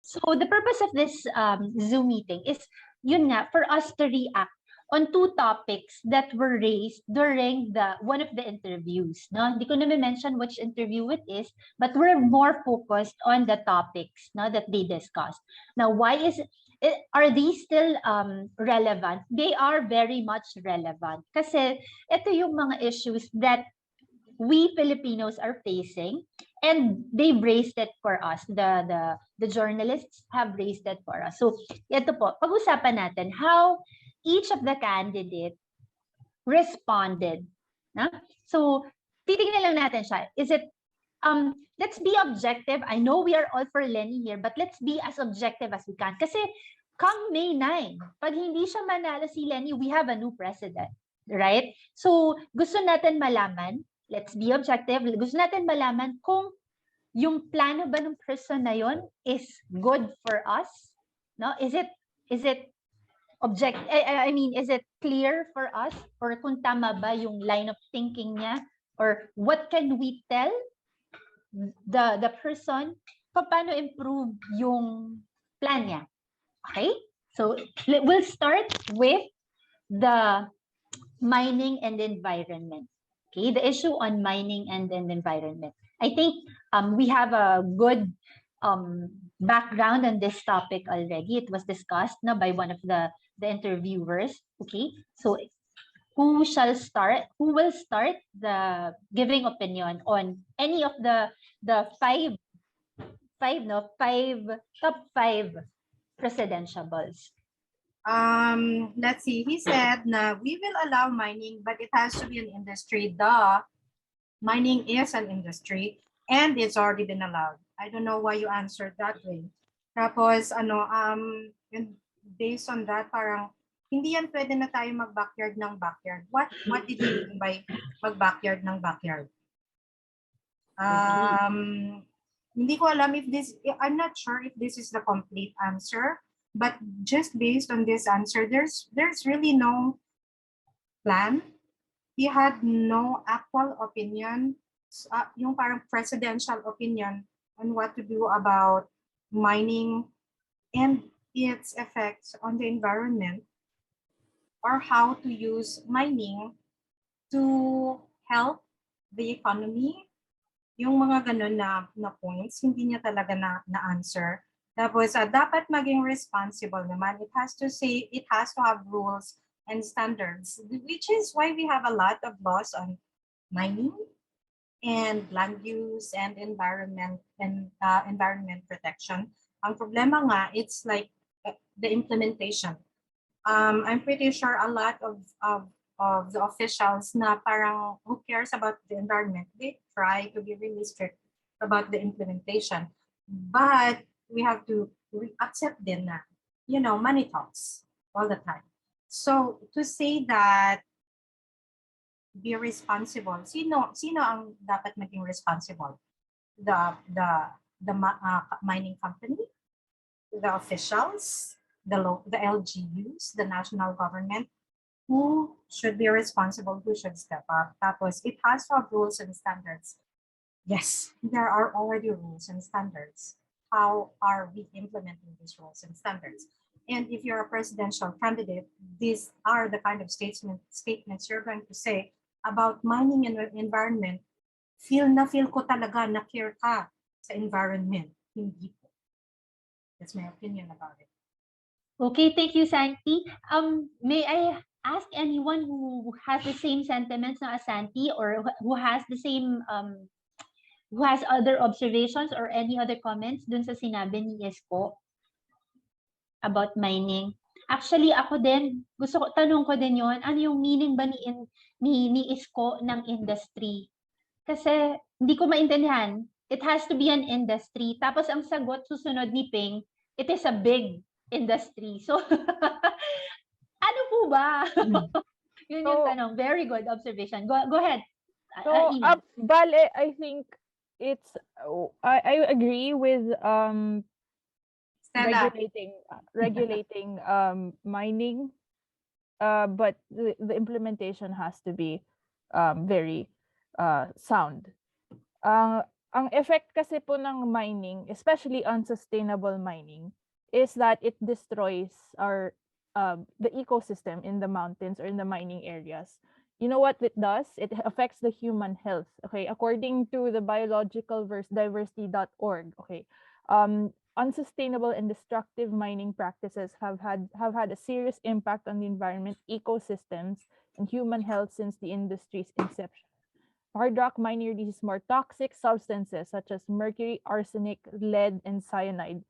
So the purpose of this Zoom meeting is yun nga, for us to react on two topics that were raised during one of the interviews. No, hindi ko na mention which interview it is, but we're more focused on the topics, no, that they discussed. Now, are these still relevant? They are very much relevant kasi ito yung mga issues that we Filipinos are facing, and they've raised it for us. The journalists have raised it for us. So ito po, pag-usapan natin how each of the candidates responded. Na? So titingnan lang natin siya. Is it let's be objective. I know we are all for Lenny here, but let's be as objective as we can. Kasi come May 9, pag hindi siya manalo si Lenny, we have a new president. Right? So gusto natin malaman, let's be objective, gusto natin malaman kung yung plano ba ng person na yon is good for us? No? Is it is it clear for us? Or kung tama ba yung line of thinking niya? Or what can we tell the person kung paano improve yung plan niya? Okay? So we'll start with the mining and environment. Okay, the issue on mining and environment. I think we have a good background on this topic already. It was discussed by one of the interviewers. Okay, so who will start the giving opinion on any of the five top five presidentiables? Let's see. He said na we will allow mining, but it has to be an industry. The mining is an industry and it's already been allowed. I don't know why you answered that way. Tapos based on that, parang hindi yan pwede na tayo mag-backyard ng backyard. What did you mean by mag-backyard ng backyard? Hindi ko alam if this, I'm not sure if this is the complete answer. But just based on this answer, there's really no plan. He had no actual opinion, yung parang presidential opinion on what to do about mining and its effects on the environment, or how to use mining to help the economy. Yung mga ganun na points, hindi niya talaga na-answer. Tapos, dapat maging responsible naman. It has to have rules and standards, which is why we have a lot of laws on mining and land use and environment protection. Ang problema nga, it's like the implementation. I'm pretty sure a lot of the officials na parang who cares about the environment, they try to be really strict about the implementation. But we have to accept din na, money talks all the time. So to say that be responsible, sino ang dapat maging responsible? The mining company, the officials, the LGUs, the national government, who should be responsible, who should step up. Tapos it has to have rules and standards. Yes, there are already rules and standards. How are we implementing these rules and standards? And if you're a presidential candidate, these are the kind of statements you're going to say about mining and environment. Feel ko talaga na care ka sa environment. Hindi po. That's my opinion about it. Okay, thank you, Santi. May I ask anyone who has the same sentiments as Santi, or who has the same who has other observations or any other comments dun sa sinabi ni Isko about mining? Actually, ako din, tanong ko din yon, ano yung meaning ba ni Isko ng industry? Kasi hindi ko maintindihan. It has to be an industry. Tapos ang sagot susunod ni Ping, it is a big industry. So, ano po ba? Yun yung tanong. Very good observation. Go ahead. So, Bale, I think I agree with regulating mining, but the implementation has to be very sound. ang effect kasi po ng mining, especially unsustainable mining, is that it destroys our the ecosystem in the mountains or in the mining areas. You know what it does? It affects the human health. Okay, according to the biologicaldiversity.org. Okay, unsustainable and destructive mining practices have had a serious impact on the environment, ecosystems, and human health since the industry's inception. Hard rock mining releases more toxic substances such as mercury, arsenic, lead, and cyanide,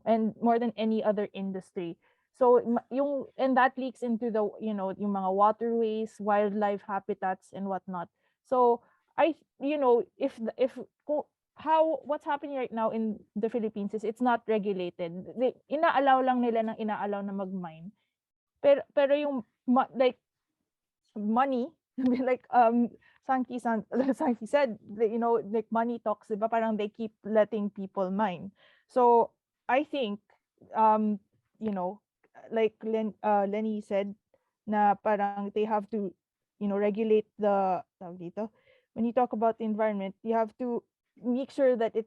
and more than any other industry. So and that leaks into the yung mga waterways, wildlife habitats, and whatnot. So if how what's happening right now in the Philippines is it's not regulated. Inaalaw lang nila ng inaalaw na mag-mine. Pero yung like money like Sankey said, like money talks, diba? Parang they keep letting people mine. So I think like Lenny said na parang they have to regulate the dito. When you talk about the environment, you have to make sure that it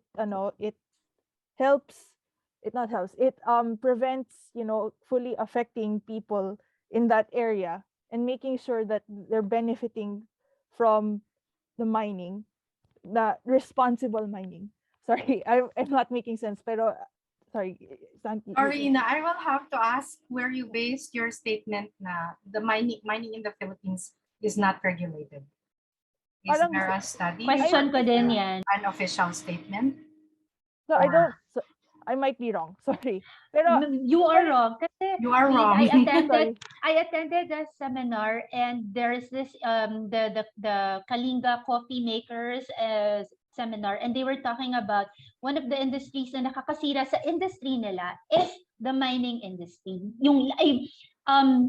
helps it not helps it prevents fully affecting people in that area, and making sure that they're benefiting from the mining, the responsible mining. Sorry, I'm not making sense, pero sorry. Arina, I will have to ask where you based your statement na the mining in the Philippines is not regulated. Is there a study? Question ko din yan. An official statement? So I might be wrong. Sorry. Pero you are wrong. Kasi you are wrong. I attended a seminar, and there's this the Kalinga coffee makers seminar, and they were talking about one of the industries na nakakasira sa industry nila is the mining industry. Yung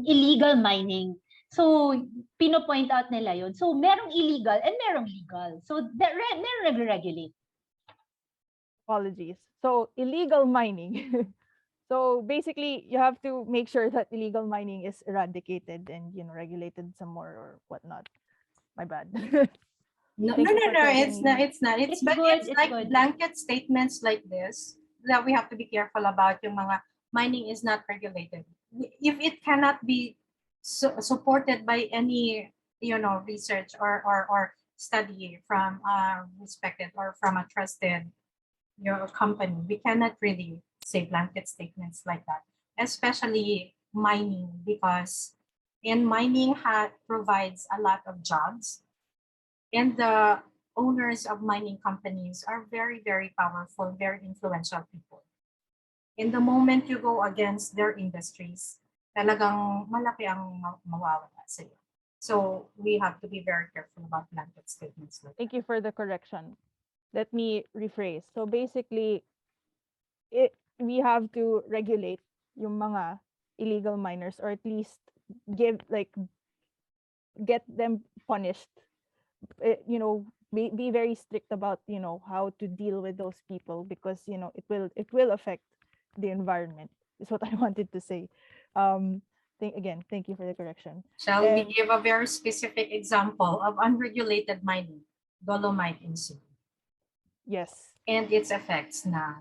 illegal mining. So, pino-point out nila yun. So, merong illegal and merong legal. So, they're regulate. Apologies. So, illegal mining. So, basically, you have to make sure that illegal mining is eradicated and, regulated some more or whatnot. My bad. No, it's not. It's like good. Blanket statements like this that we have to be careful about. Yung mga mining is not regulated. If it cannot be supported by any research or study from respected or from a trusted company, we cannot really say blanket statements like that, especially mining, because mining provides a lot of jobs, and the owners of mining companies are very, very powerful, very influential people. In the moment you go against their industries, talagang malaki ang mawawala sa'yo. So we have to be very careful about blanket statements. Thank you for the correction. Let me rephrase. So basically, we have to regulate yung mga illegal miners, or at least get them punished. Be very strict about how to deal with those people, because it will affect the environment, is what I wanted to say. Thank you for the correction. Shall we give a very specific example of unregulated mining? Dolomite in Cebu. Yes. And its effects na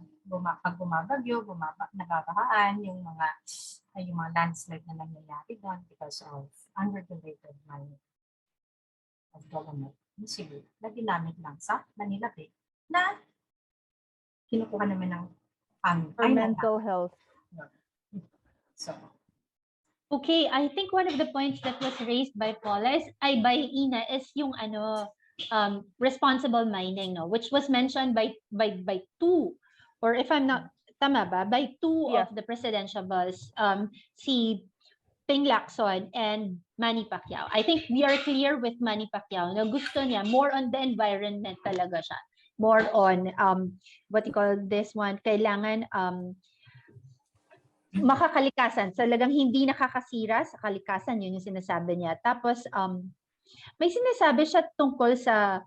pag bumabagyo, nababahaan, yung mga landslide na nangyayari doon because of unregulated mining of dolomite in Cebu na ginamit lang sa Manila Bay na kinukuha naman ng for mental health. So, okay, I think one of the points that was raised by Paula by Ina is yung responsible mining, no, which was mentioned by two, or if I'm not tama ba, by two of the presidentiables, si Ping Lacson and Manny Pacquiao. I think we are clear with Manny Pacquiao na gusto niya more on the environment talaga siya. More on what you call this one, kailangan makakalikasan, talagang hindi nakakasira sa kalikasan, yun yung sinasabi niya. Tapos may sinasabi siya tungkol sa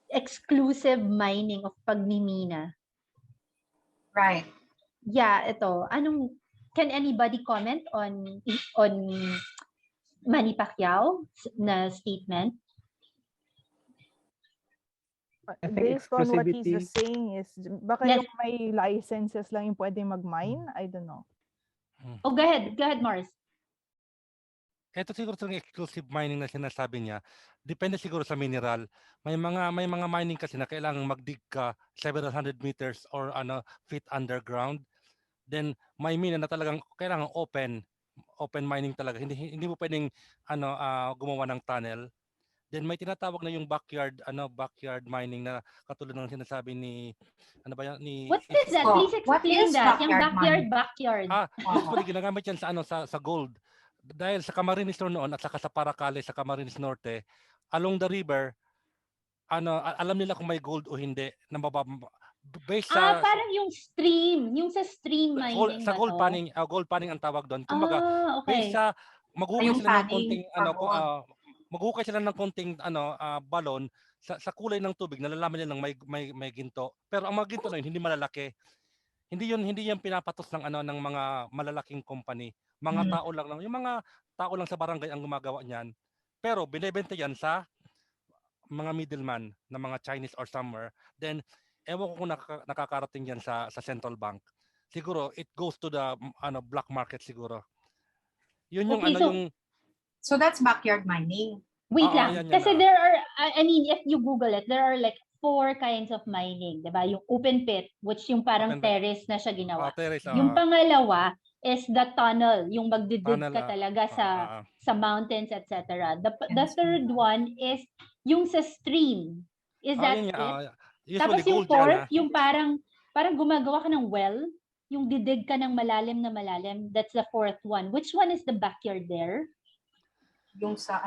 exclusive mining of pagmimina. Right. Yeah, ito. Can anybody comment on Manny Pacquiao na statement? I think Based on what he's exclusivity. saying is, baka Yes. yung may licenses lang yung pwede mag-mine? I don't know. Oh, go ahead, Mars. Ito siguro sa exclusive mining na sinasabi niya, depende siguro sa mineral. May mga mining kasi na kailangan magdig ka several hundred meters or feet underground. Then may mina na talagang kailangan open mining talaga. Hindi mo pwedeng gumawa ng tunnel. Then may tinatawag na yung backyard mining na katulad ng sinasabi ni ni What is that? Please What explain is that. Yung backyard backyard. Usually ginagamit yan sa gold. Dahil sa Camarines Sur noon at saka sa Paracale sa Camarines Norte, along the river, alam nila kung may gold o hindi na based Parang yung stream, yung sa stream mining sa ba gold to? panning, gold panning ang tawag doon. Kumbaga, based Okay. sa maghukay Yung sila ng panning konting for gold. maghukay sila ng konting balon sa kulay ng tubig, nalalaman nilang may ginto. Pero ang mga ginto na yun hindi malalaki. Hindi yan pinapatos ng ng mga malalaking company. Mga tao lang yung mga tao lang sa barangay ang gumagawa niyan. Pero binebenta yan sa mga middleman na mga Chinese or somewhere. Then ewan ko kung nakakarating yan sa central bank. Siguro it goes to the black market siguro. Yun yung Okay, So that's backyard mining. Wait Oo, lang. yan, Kasi there are, I mean, if you Google it, there are like 4 kinds of mining, diba? Yung open pit, which yung parang Open pit. terrace na siya ginawa. terrace, Yung pangalawa is the tunnel, yung magdidig Tunnel, ka talaga sa mountains, etc. The third one is yung sa stream. Is that yun it? nga, Tapos usually yung gold yan. fourth, yung parang gumagawa ka ng well, yung didig ka ng malalim na malalim. That's the fourth one. Which one is the backyard there? Yung sa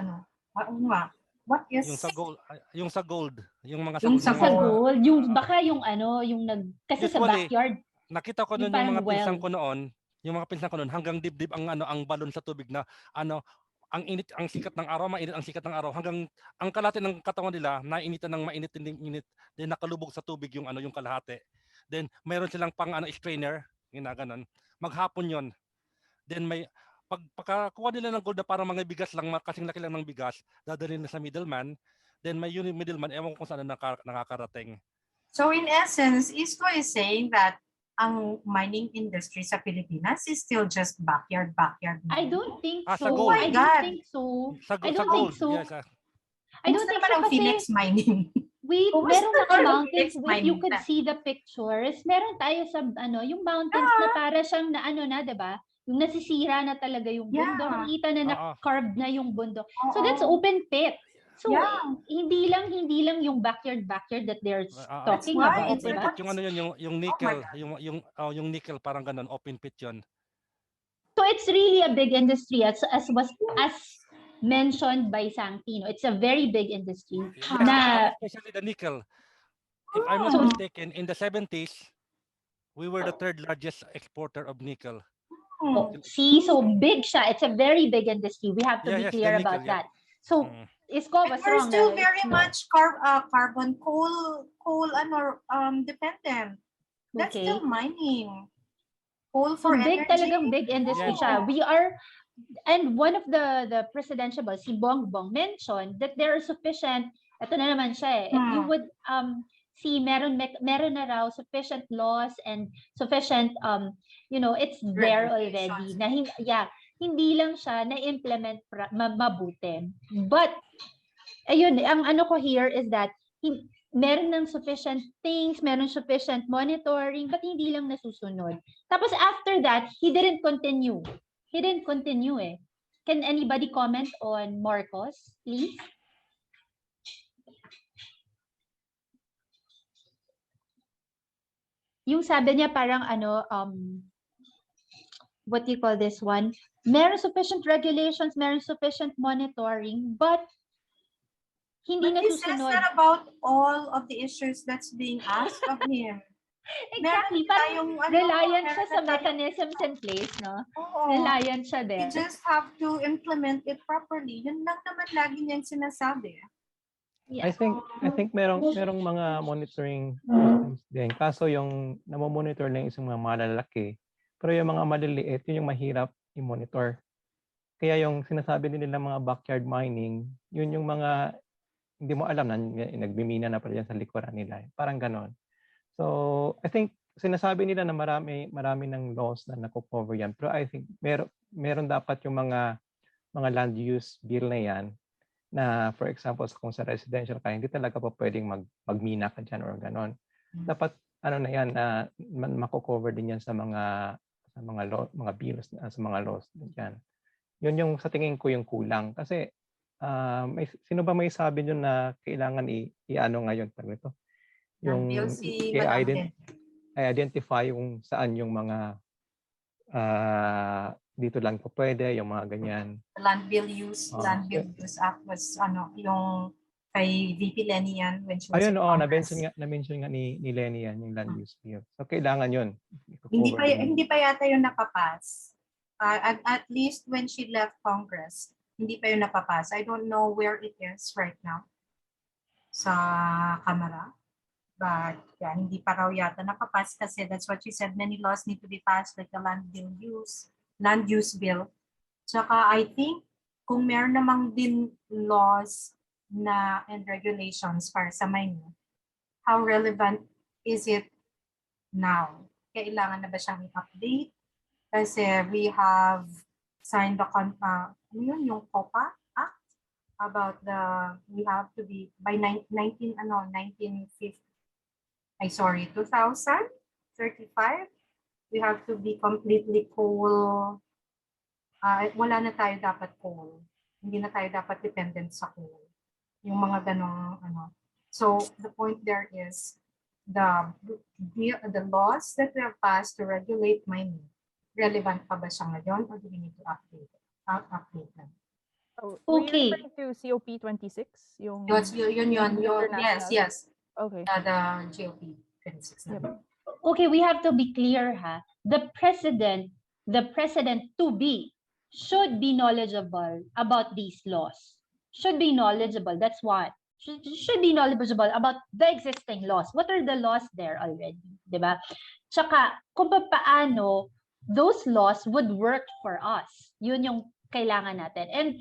what is Yung sa gold, yung mga Yung sa Sa gold, yung ah, baka yung kasi sa usually, backyard, nakita ko yung noon yung parang mga pinsan well. ko noon, hanggang dibdib ang balon sa tubig na ang init, ang sikat ng araw, mainit ang sikat ng araw hanggang ang kalahati ng katawan nila nainitan ng mainit init, then nakalubog sa tubig yung yung kalahati. Then mayroon silang pang strainer, ginaganon. Maghapon 'yon. Then may pagkakuha nila ng gold na parang mga bigas lang, kasing laki lang ng bigas, dadalhin na sa middleman. Then may yun middleman, ewan ko kung saan nakakarating. So in essence, Isko is saying that ang mining industry sa Pilipinas is still just backyard mining. I don't think Sa so. gold. I don't think so. I don't think so. Yes, I don't Kumusta think naman so ang kasi Phoenix mining? wait, Kumusta meron naman naka ang mountains. Phoenix If you mining could na? see the pictures, meron tayo sa yung mountains na para siyang na na, 'di ba? Yung nasisira na talaga yung bundok, Yeah. nakita na na-carved na yung bundok. So Oo. that's open pit. So Yeah. hindi lang yung backyard that they're talking why about, it's open diba? pit yung nickel, yung nickel parang ganun, open pit 'yon. So it's really a big industry as mentioned by Santino. It's a very big industry. Especially the nickel. If I'm not mistaken, in the 70s, we were the third largest exporter of nickel. See, so big siya. It's a very big industry. We have to be Yes, clear the nickel, about that. So, Isko was We're wrong. still very much carbon coal dependent. That's Okay. still mining. Coal So for big energy. talagang big industry Yeah. siya. We are, and one of the presidential, si Bongbong mentioned that there are sufficient, ito na naman siya if you would see meron na raw sufficient laws and sufficient it's there already na hindi lang siya na implement mabuti. But ayun, ang ano ko here is that meron ng sufficient things, meron sufficient monitoring, but hindi lang nasusunod. Tapos after that, he didn't continue. Can anybody comment on Marcos, please? Yung sabi niya parang what do you call this one? Meron sufficient regulations, meron sufficient monitoring, but hindi But he says nasusunod. that about all of the issues that's being asked of him. Exactly. Parang reliant siya sa mechanisms in place, no? Oo. Reliant siya there. You just have to implement it properly. Yun lang naman lagi niyang sinasabi. I think merong mga monitoring systems din. Kaso yung namomonitor lang isang mga malalaki. Pero yung mga maliliit, yun yung mahirap i-monitor. Kaya yung sinasabi nila mga backyard mining, yun yung mga hindi mo alam na nagmimina na pala yan sa likuran nila. Parang ganon. So, I think sinasabi nila na marami ng laws na nako-cover yan. Pero I think meron dapat yung mga land use bill na yan na, for example, kung sa residential ka, hindi talaga pa pwedeng magmina ka dyan or ganon. Dapat ano na yan na mako-cover din yan sa mga mga bills, sa mga laws diyan. Yun yung sa tingin ko yung kulang kasi sino ba may sabi nyo na kailangan i-ano ngayon pag ito? Yung Bill si Madam identify yung saan yung mga dito lang po pwede, yung mga ganyan. Land Bill Use Act was yung kay VP Lenny yan when she was Ayun, in Congress. na-mention nga ni Lenny yan, yung land use bill. So kailangan yun. Hindi pa yata yung napapas. At least when she left Congress, hindi pa yung napapas. I don't know where it is right now sa Kamara. But yeah, hindi pa raw yata napapas kasi that's what she said. Many laws need to be passed like the land use bill. Tsaka I think kung meron namang din laws na and regulations para sa Maynila, how relevant is it now? Kailangan na ba siyang i-update? Kasi we have signed the yung COPA Act about we have to be by 2035, we have to be completely coal. Wala na tayo dapat coal. Hindi na tayo dapat dependent sa coal. Yung mga ganong So the point there is the laws that we have passed to regulate mining, relevant pa ba siya ngayon or do we need to update them? Oh, Okay. Were you referring to COP 26? Yung Yun. international? Yes. Okay. The GOP 26. Yep. Okay, we have to be clear, the president to be should be knowledgeable about these laws. Should be knowledgeable. That's what. Should be knowledgeable about the existing laws. What are the laws there already? Diba? Tsaka, kung paano those laws would work for us. Yun yung kailangan natin. And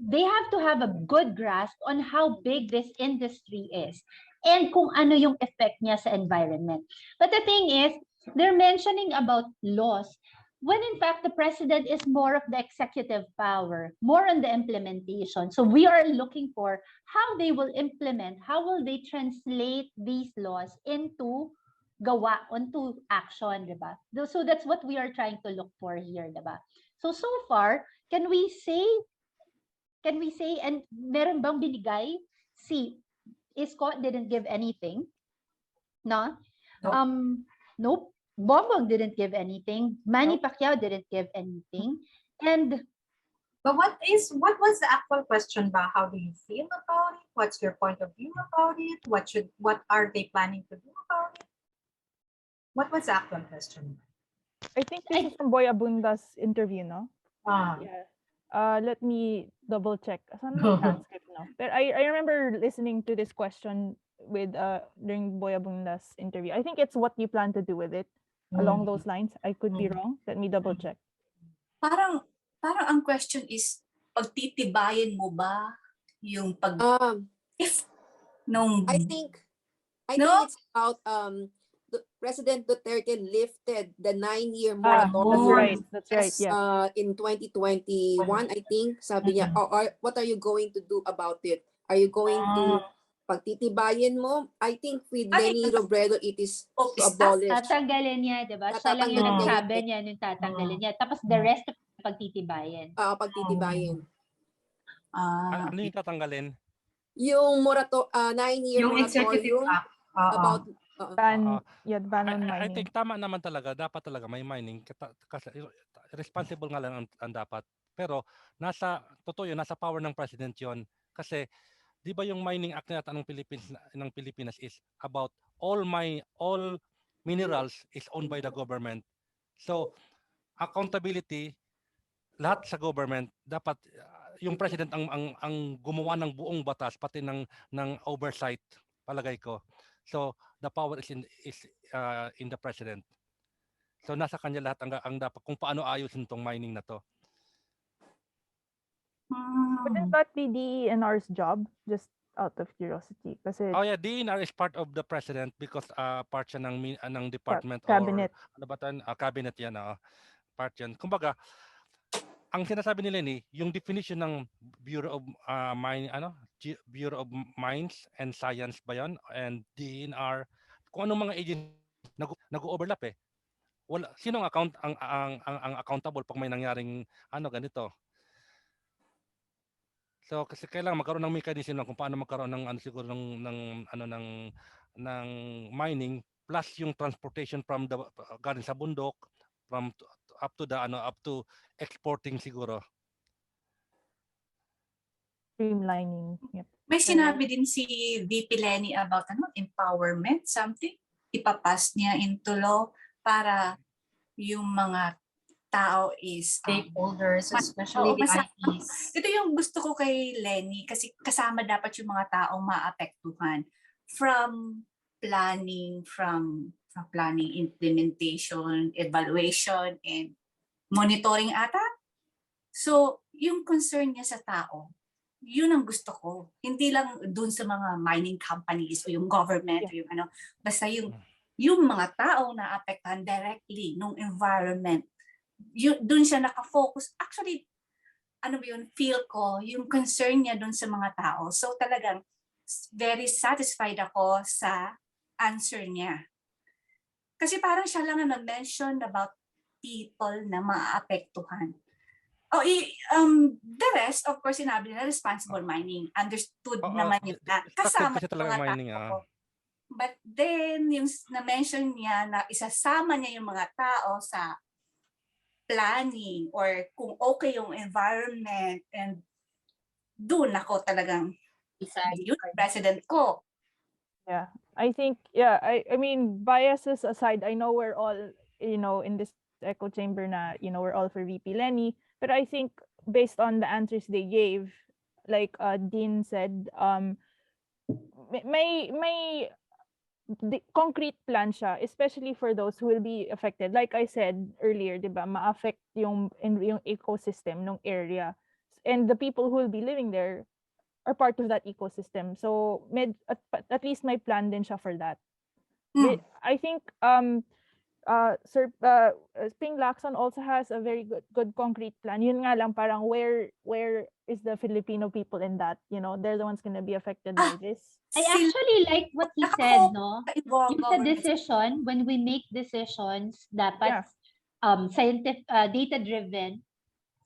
they have to have a good grasp on how big this industry is and kung ano yung effect niya sa environment. But the thing is, they're mentioning about laws when in fact the president is more of the executive power, more on the implementation. So we are looking for how they will implement, how will they translate these laws into gawa, onto action, diba? So that's what we are trying to look for here, diba? So far, can we say, and meron bang binigay? Si Scott didn't give anything. No? Nope. Bongbong didn't give anything. Manny Pacquiao didn't give anything. And but what was the actual question ba? How do you feel about it? What's your point of view about it? What are they planning to do about it? What was the actual question? I think this is from Boy Abunda's interview, no? Yeah. Let me double check. Saan may transcript, no? But I remember listening to this question with during Boy Abunda's interview. I think it's what you plan to do with it. Along those lines. I could be wrong. Let me double check. Parang ang question is, pagtitibayin mo ba yung if nung I think No? it's about President Duterte lifted the 9-year moratorium. That's right. Yeah. In 2021, I think. Sabi niya, what are you going to do about it? Are you going to pagtitibayin mo? I think with Lenny Robredo, it is to abolish. tatanggalin niya, diba? Siya lang yung nagsabi niya yung tatanggalin niya. Tapos the rest pagtitibayin. Pagtitibayin. Ano yung tatanggalin? Yung 9-year Yung executive moratorium act. about Ban on I mining. think tama naman talaga. Dapat talaga may mining. Kasi responsible nga lang ang dapat. Pero totoo yun, nasa power ng president yun. Kasi di ba yung mining act natin ng Pilipinas is about all minerals is owned by the government. So accountability lahat sa government dapat yung president ang gumawa ng buong batas pati ng oversight palagay ko. So the power is in the president. So nasa kanya lahat ang dapat kung paano ayusin tong mining na to. Wouldn't that be DENR's job? Just out of curiosity. Kasi Oh yeah, DNR is part of the president because part siya ng department cabinet. or ano ba tan cabinet yan, part yan. Kumbaga, ang sinasabi nila ni yung definition ng Bureau of Bureau of Mines and Science ba yan and DNR, kung anong mga agency nag-overlap eh. Wala sino ang accountable pag may nangyaring ganito. So kasi kailangan magkaroon ng mechanism lang kung paano magkaroon ng siguro ng mining plus yung transportation from the galing sa bundok up to exporting siguro. Streamlining. Yep. May sinabi din si VP Lenny about empowerment, something. Ipapas niya into law para yung mga tao is Stakeholders, especially the IPs. Ito yung gusto ko kay Lenny kasi kasama dapat yung mga taong maapektuhan from planning, implementation, evaluation, and monitoring ata. So, yung concern niya sa tao, yun ang gusto ko. Hindi lang dun sa mga mining companies o yung government o yung basta yung mga tao na apektuhan directly nung environment. Dun siya nakafocus. Actually, feel ko, yung concern niya dun sa mga tao. So talagang very satisfied ako sa answer niya. Kasi parang siya lang na mention about people na maapektuhan. The rest, of course, sinabi nila responsible mining. Understood naman nila. Kasama talaga mga mining. tao. But then, yung na-mention niya na isasama niya yung mga tao sa planning or kung okay yung environment, and doon ako talagang yun president ko. Yeah. I think, I mean, biases aside, I know we're all, in this echo chamber na, we're all for VP Lenny. But I think based on the answers they gave, like Dean said, may concrete plan siya, especially for those who will be affected. Like I said earlier, di ba, ma-affect yung ecosystem ng area. And the people who will be living there are part of that ecosystem. So, at least may plan din siya for that. I think Sir Ping Lacson also has a very good concrete plan. Yun nga lang, parang where is the Filipino people in that? They're the ones gonna be affected by this. I actually like what he said, no? Yung sa decision, when we make decisions, dapat scientific, data-driven,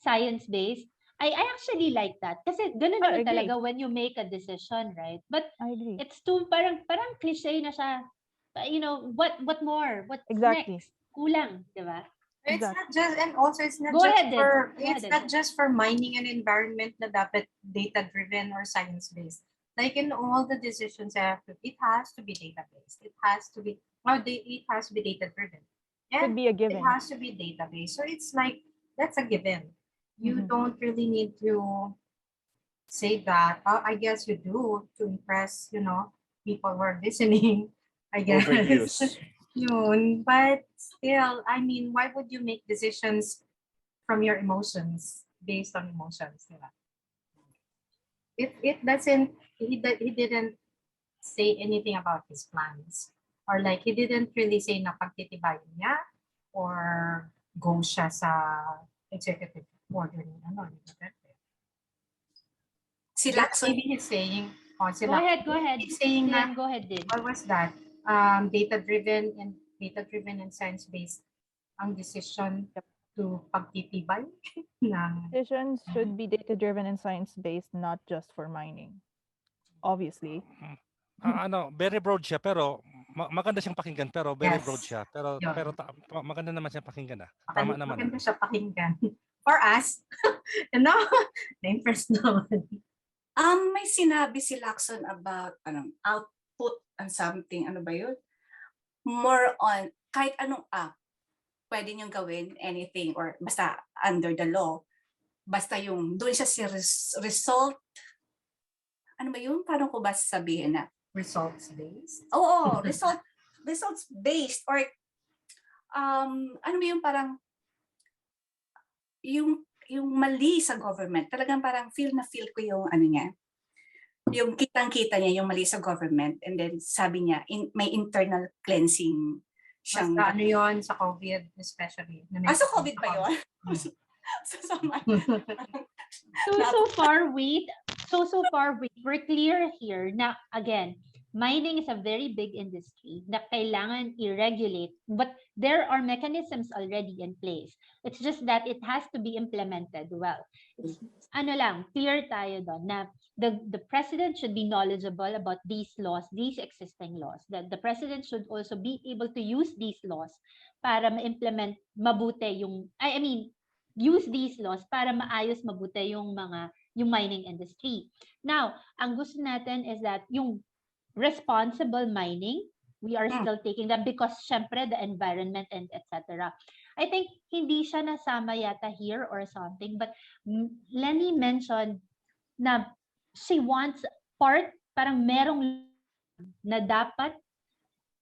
science-based. I actually like that. Kasi ganun naman talaga when you make a decision, right? But I agree. It's too, parang cliche na siya. What more? What's Exactly. next? Kulang, di ba? It's not just, and also it's not Go just ahead, for Go it's ahead, not just for mining and environment na dapat data-driven or science-based. Like in all the decisions, it has to be data-based. It has to be data-driven. Could be a given. It has to be data-based. So it's like, that's a given. You don't really need to say that. I guess you do to impress, people who are listening, I guess. Overuse. But still, I mean, why would you make decisions from your emotions, based on emotions? It doesn't, he didn't say anything about his plans. Or like, he didn't really say na pagtitibayin niya or go siya sa executive order. Si Lacson. Maybe he's saying, Go ahead. He's saying that, Go ahead din. what was that? Data-driven and science-based ang decision to pagtitibay ng Decisions should be data-driven and science-based, not just for mining. Obviously. Very broad siya pero maganda siyang pakinggan pero very Yes. broad siya. Pero maganda naman siyang pakinggan. Tama naman. Maganda siya pakinggan. For us, na-impress naman. May sinabi si Lacson about output and something, ano ba yun? More on, kahit anong app, pwede niyong gawin anything or basta under the law. Basta yung, doon siya si result. Ano ba yun? Paano ko ba sasabihin na? Results-based? Oo, results-based or ano ba yung parang yung mali sa government. Talagang parang feel ko yung ano niya. yung kitang-kita niya yung mali sa government, and then sabi niya may internal cleansing siyang Basta ano yun sa COVID especially. sa COVID ba yun? So So far, we're clear here na, again, mining is a very big industry na kailangan i-regulate, but there are mechanisms already in place. It's just that it has to be implemented well. It's, clear tayo doon na the president should be knowledgeable about these laws, these existing laws. That the president should also be able to use these laws para ma-implement mabuti use these laws para maayos mabuti yung mining industry. Now, ang gusto natin is that yung responsible mining, we are still taking that because syempre the environment and etc. I think hindi siya nasama yata here or something, but Lenny mentioned na she wants parang merong na dapat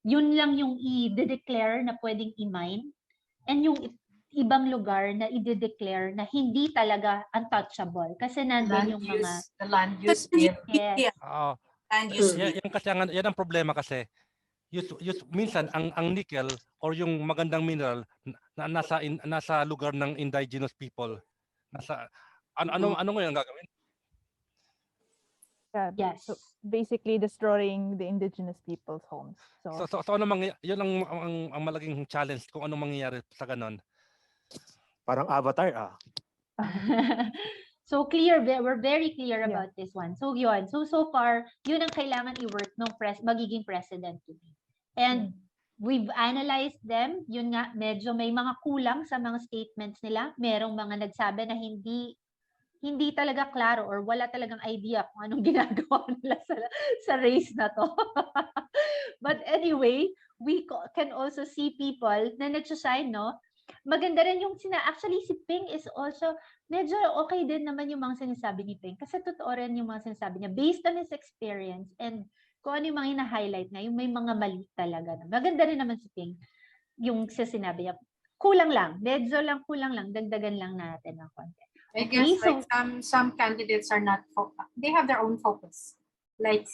yun lang yung i-declare na pwedeng i-mine, and yung ibang lugar na i-declare na hindi talaga untouchable kasi nandun yung mga the land use bill. yes. Land use bill. Yan kasi yan ang problema kasi. Minsan ang nickel or yung magandang mineral na nasa lugar ng indigenous people. Ano ngayon ang gagawin? Yeah. Yes. So basically destroying the indigenous people's homes. So ano yun ang malaking challenge kung anong mangyayari sa ganon. Parang Avatar So we're very clear about this one. So yun. So far, yun ang kailangan i-work ng magiging president to be. And we've analyzed them. Yun nga, medyo may mga kulang sa mga statements nila. Merong mga nagsabi na hindi talaga klaro or wala talagang idea kung anong ginagawa nila sa race na to. But anyway, we can also see people na nagsushine, no? Maganda rin yung actually si Ping is also medyo okay din naman yung mga sinasabi ni Ping kasi totoo rin yung mga sinasabi niya based on his experience and kung ano yung mga hina-highlight na yung may mga mali talaga. Maganda rin naman si Ping yung sinabi niya. Kulang lang, dagdagan lang natin ng konti. I guess like some candidates are not they have their own focus. Like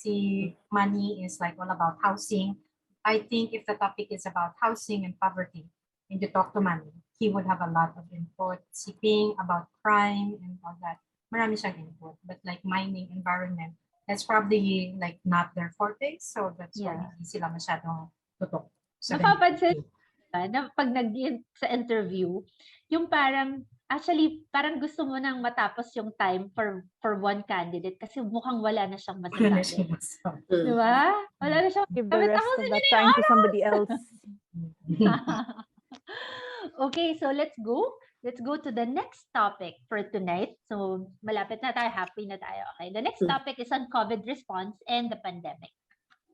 money is like all about housing. I think if the topic is about housing and poverty, and you talk to Manny, he would have a lot of input. Siping about crime and all that. Marami siyang input. But like mining, environment, that's probably like not their forte. So that's why hindi sila masyadong tutok. Napapansin na pag sa interview, yung parang gusto mo nang matapos yung time for one candidate kasi mukhang wala na siyang masasabi. Diba? Wala na siyang give the rest of that time to somebody else. Okay, so let's go to the next topic for tonight. So malapit na tayo, happy na tayo. Okay, the next topic is on COVID response and the pandemic.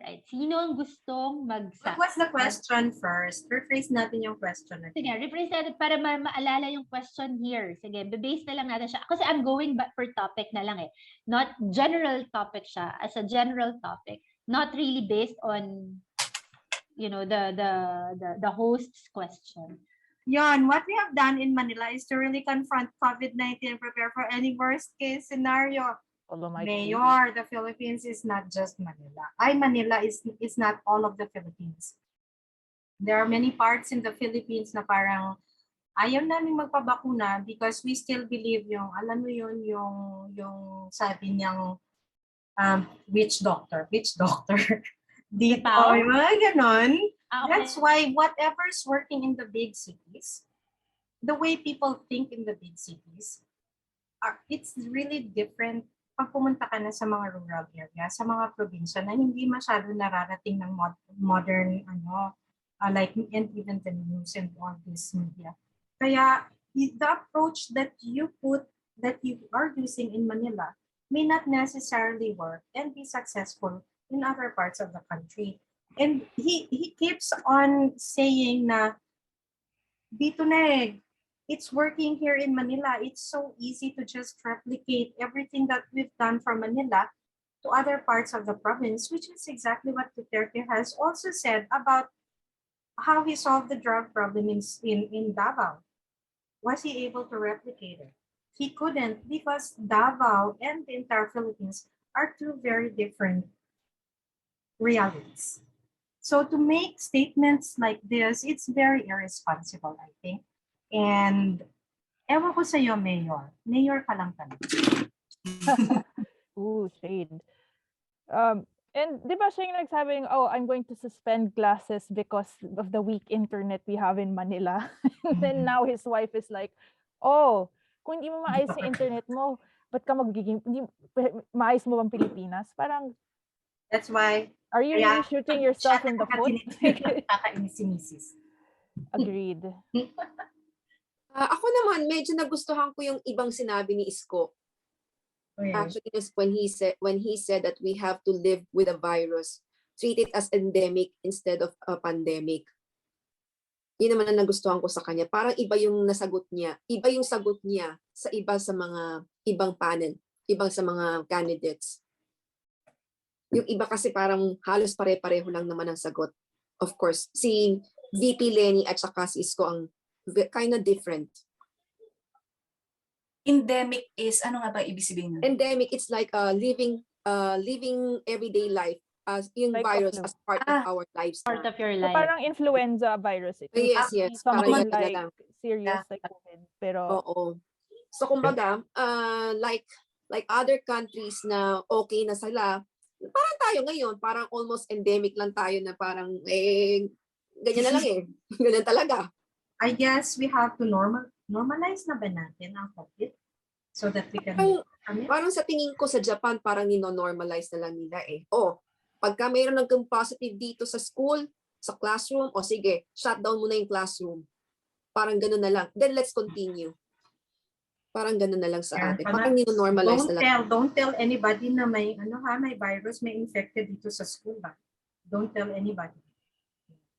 Right? Sino ang gustong What was the question first? Rephrase natin yung question. Sige, rephrase natin para maalala yung question here. Sige, base na lang natin siya. Kasi I'm going back for topic na lang eh. Not general topic siya, as a general topic. Not really based on, the host's question. Yon, what we have done in Manila is to really confront COVID-19 and prepare for any worst case scenario. Mayor, the Philippines is not just Manila. Manila is not all of the Philippines. There are many parts in the Philippines na parang ayaw namin magpabakuna because we still believe alam mo yun, yung sabi niyang witch doctor. Dito, mga ganon. Okay. That's why whatever's working in the big cities, the way people think in the big cities, it's really different pag pumunta ka na sa mga rural area, sa mga probinsya na hindi masyado nararating ng modern, like, and even the news and all this media. Kaya, the approach that you are using in Manila may not necessarily work and be successful in other parts of the country. And he keeps on saying na, dito na it's working here in Manila. It's so easy to just replicate everything that we've done from Manila to other parts of the province, which is exactly what Duterte has also said about how he solved the drug problem in Davao. Was he able to replicate it? He couldn't because Davao and the entire Philippines are two very different realities. So to make statements like this, it's very irresponsible, I think. And ewan ko sa'yo, Mayor. Mayor ka lang talaga. Ooh, shade. And di ba siya yung nagsabing, oh, I'm going to suspend classes because of the weak internet we have in Manila. And then now his wife is like, oh, kung hindi mo maayos yung internet mo, ba't ka maayos mo bang Pilipinas? Parang, That's why, are you really shooting yourself in the foot? Nakakainis si Mrs. Agreed. Ako naman, medyo nagustuhan ko yung ibang sinabi ni Isko. Actually, just when he said that we have to live with a virus, treat it as endemic instead of a pandemic. Yun naman ang nagustuhan ko sa kanya. Parang iba yung nasagot niya. Iba yung sagot niya sa iba sa mga ibang panel, ibang sa mga candidates. Yung iba kasi parang halos pare-pareho lang naman ang sagot. Of course, si VP Lenny at saka si Isko ang kind of different. Endemic is, ano nga ba ibig sabihin nun? Endemic, it's like living everyday life as yung Like a virus flu. as part of our lives. Part of your So life. parang influenza virus. It Yes, used to be yes. something Parang like lang. serious Yeah. like COVID. Pero Oo. So kumbaga, like other countries na okay na sila, parang tayo ngayon, parang almost endemic lang tayo na parang ganyan na lang eh. Ganyan talaga. I guess we have to normalize na ba natin ang COVID so that we can Parang sa tingin ko sa Japan, parang nino-normalize na lang nila eh. Pagka mayroon naging positive dito sa school, sa classroom, sige, shutdown mo na yung classroom. Parang gano'n na lang. Then let's continue. Parang gano'n na lang sa atin. Parang nino-normalize na lang. Don't tell anybody na may may virus, may infected dito sa school ba? Don't tell anybody.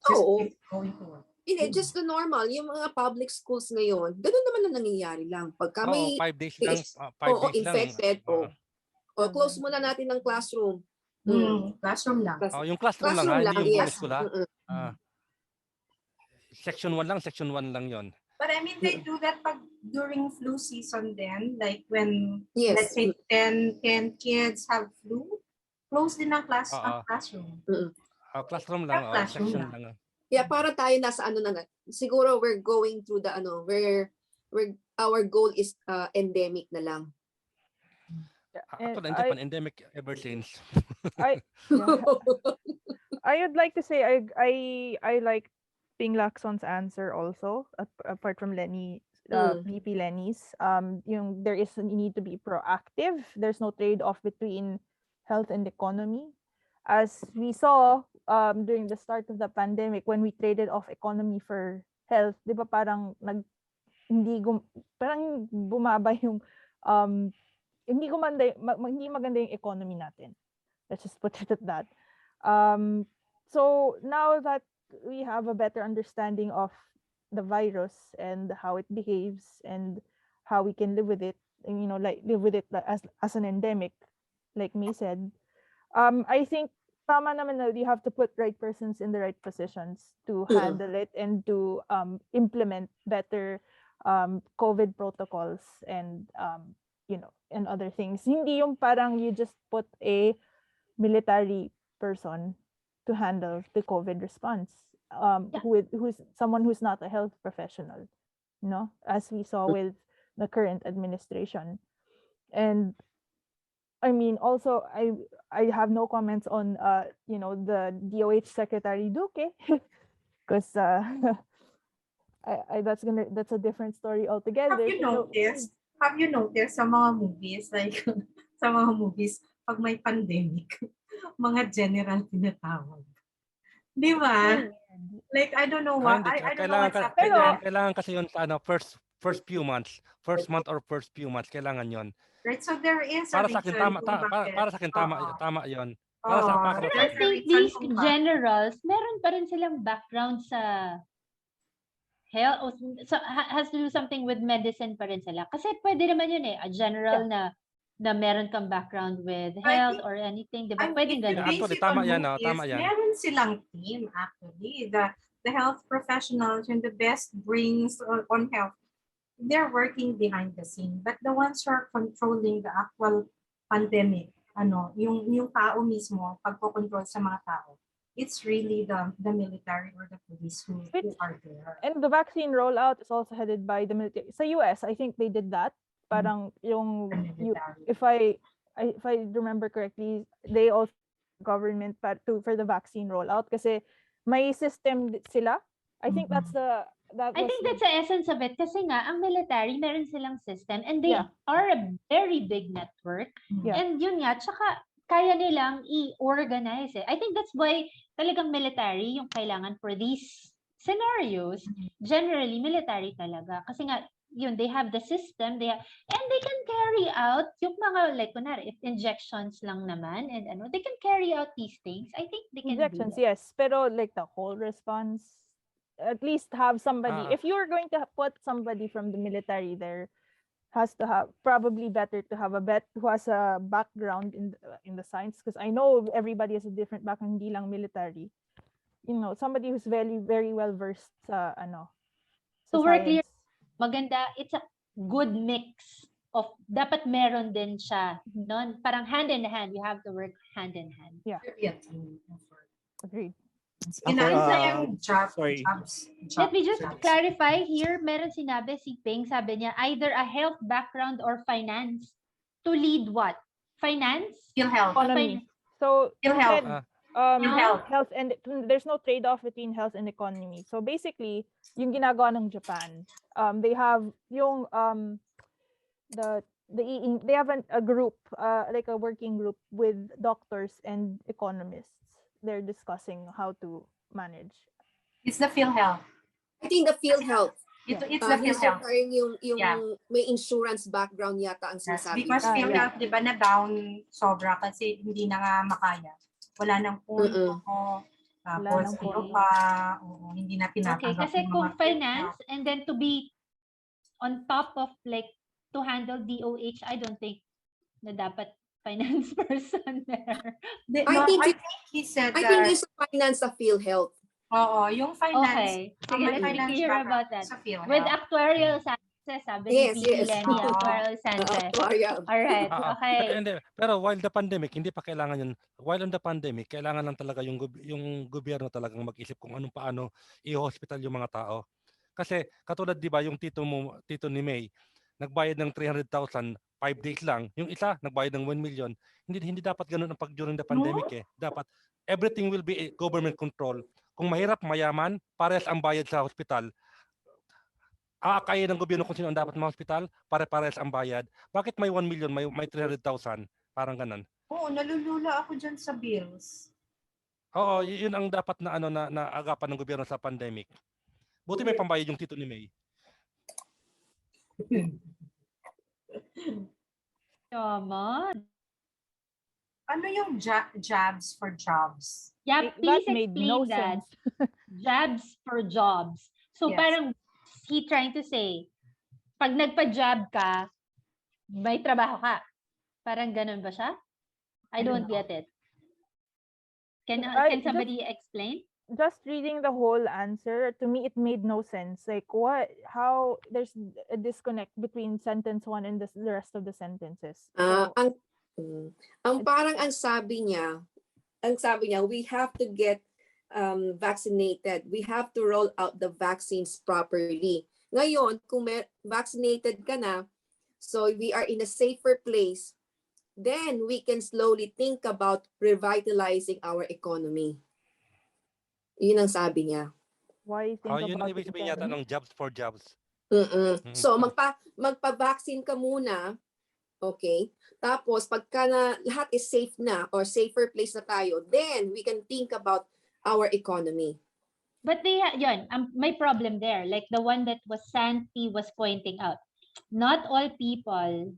Just keep going to work. Hindi, just the normal. Yung mga public schools ngayon, gano'n naman na nangyayari lang. Pagka may 5 days lang. 5 days infected, lang. close muna natin ng classroom. Classroom lang. Yung classroom lang, hindi yung buong school ha. Section 1 lang yon. But I mean, they do that during flu season then, like when, Yes. let's say, 10 kids have flu, close din ang classroom. Classroom lang, Classroom section lang. lang. Yeah, para tayo nasa siguro we're going through the where our goal is endemic na lang. Actually, in Japan, endemic ever since. I would like to say I like Ping Lakson's answer also, apart from Lenny, VP Lenny's. There is a need to be proactive. There's no trade-off between health and economy. As we saw during the start of the pandemic, when we traded off economy for health, di ba parang parang bumaba yung hindi maganda yung economy natin. Let's just put it at that. So now that we have a better understanding of the virus and how it behaves and how we can live with it, and, live with it as an endemic, like May said, I think tama naman na you have to put right persons in the right positions to handle it and to implement better COVID protocols and and other things. Hindi yung parang you just put a military person to handle the COVID response, who's someone who's not a health professional, as we saw with the current administration. And I mean, also, I have no comments on the DOH Secretary Duque, because that's a different story altogether. Have you noticed sa mga movies, like sa mga movies, pag may pandemic, mga general tinatawag. Di ba? Like, I don't know what, I don't know what's up with that. Kailangan kasi yun sa first month or first few months, kailangan yun. Right, so there is para sa akin tama yun. I think these generals, meron pa rin silang background sa health, so has to do something with medicine pa rin sila. Kasi pwede naman yun a general na meron kang background with health or anything, di ba? Pwedeng ganun. Actually, tama yan. Meron silang team, actually. The health professionals and the best brains on health, they're working behind the scene. But the ones who are controlling the actual pandemic, yung tao mismo, pagko-control sa mga tao, it's really the military or the police who are there. And the vaccine rollout is also headed by the military. Sa US, I think they did that. Parang yung if I remember correctly, they also government for the vaccine rollout kasi may system sila. I think that's the I think that's the essence of it kasi nga ang military meron silang system and they Yeah. are a very big network. Yeah. And yun nga, tsaka kaya nilang i-organize it. I think that's why talagang military yung kailangan for these scenarios. Generally, military talaga. Kasi nga, yun, they have the system, and they can carry out yung mga, like, kunwari, if injections lang naman, and they can carry out these things. I think they can injections, do that. yes. Pero like the whole response, at least have somebody. If you're going to put somebody from the military there, has to have probably better to have a vet who has a background in the science, because I know everybody has a different background, hindi lang military. Somebody who's very very well versed sa So we're clear, science. maganda, it's a good mix of dapat meron din siya, no? Parang hand in hand, you have to work hand in hand. Yeah. Agreed. Inaansa yung sorry. jobs. Let me just clarify here, meron sinabi si Ping, sabi niya, either a health background or finance to lead what? Finance? PhilHealth. Economy. So PhilHealth. instead, PhilHealth. health, and there's no trade-off between health and economy. So basically, yung ginagawa ng Japan, they have yung they have a group, like a working group with doctors and economists. They're discussing how to manage. It's the PhilHealth. I think the PhilHealth. It's the He's PhilHealth. referring yung Yeah. may insurance background yata ang sinasabi. Because Ah, PhilHealth, di ba, na-down sobra kasi hindi na nga makaya. Wala nang puno. Tapos, nang puno. hindi na Okay, pinatanggap kasi yung kung mga finance and then to be on top of like to handle DOH, I don't think na dapat finance person there. I think think he said I that. think he's finance sa PhilHealth. Oo, yung finance. Okay. Sige, may let's be finance clear background about that. sa PhilHealth. With actuarial sciences, sabi Yes, ni P.P. yes. Lenny, Oo. actuarial sciences. Alright, okay. Hindi. Pero while the pandemic, hindi pa kailangan yun. While on the pandemic, kailangan lang talaga yung gobyerno talagang mag-isip kung anong paano i-hospital yung mga tao. Kasi katulad 'di ba yung tito ni May, nagbayad ng 300,000, 5 days lang. Yung isa nagbayad ng 1 million. Hindi dapat ganoon ang pag during the pandemic eh. Dapat everything will be government control. Kung mahirap, mayaman, parehas ang bayad sa hospital. Aakayin ng gobyerno kung sino ang dapat ma-hospital, pare-parehas ang bayad. Bakit may 1 million, may 300,000? Parang ganun. Oo, nalulula ako dyan sa bills. Oo, yun ang dapat na agapan ng gobyerno sa pandemic. Buti may pambayad yung tito ni May. Naman. Ano yung jabs for jobs? Yeah, That please made no explain that. sense. Jobs for jobs. So Yes. parang he trying to say, pag nagpa-job ka, may trabaho ka. Parang ganun ba siya? I don't get it. Can somebody explain? Just reading the whole answer, to me, it made no sense. Like, how there's a disconnect between sentence 1 and the rest of the sentences. Ang parang ang sabi niya, we have to get vaccinated. We have to roll out the vaccines properly. Ngayon, kung vaccinated ka na, so we are in a safer place, then we can slowly think about revitalizing our economy. Yun ang sabi niya. Why think Yun about ang ibig sabihin yata economy? ng jobs for jobs. So magpa-vaccine ka muna, okay? Tapos pagka na lahat is safe na or safer place na tayo, then we can think about our economy. But my problem there, like the one that was Santi was pointing out, not all people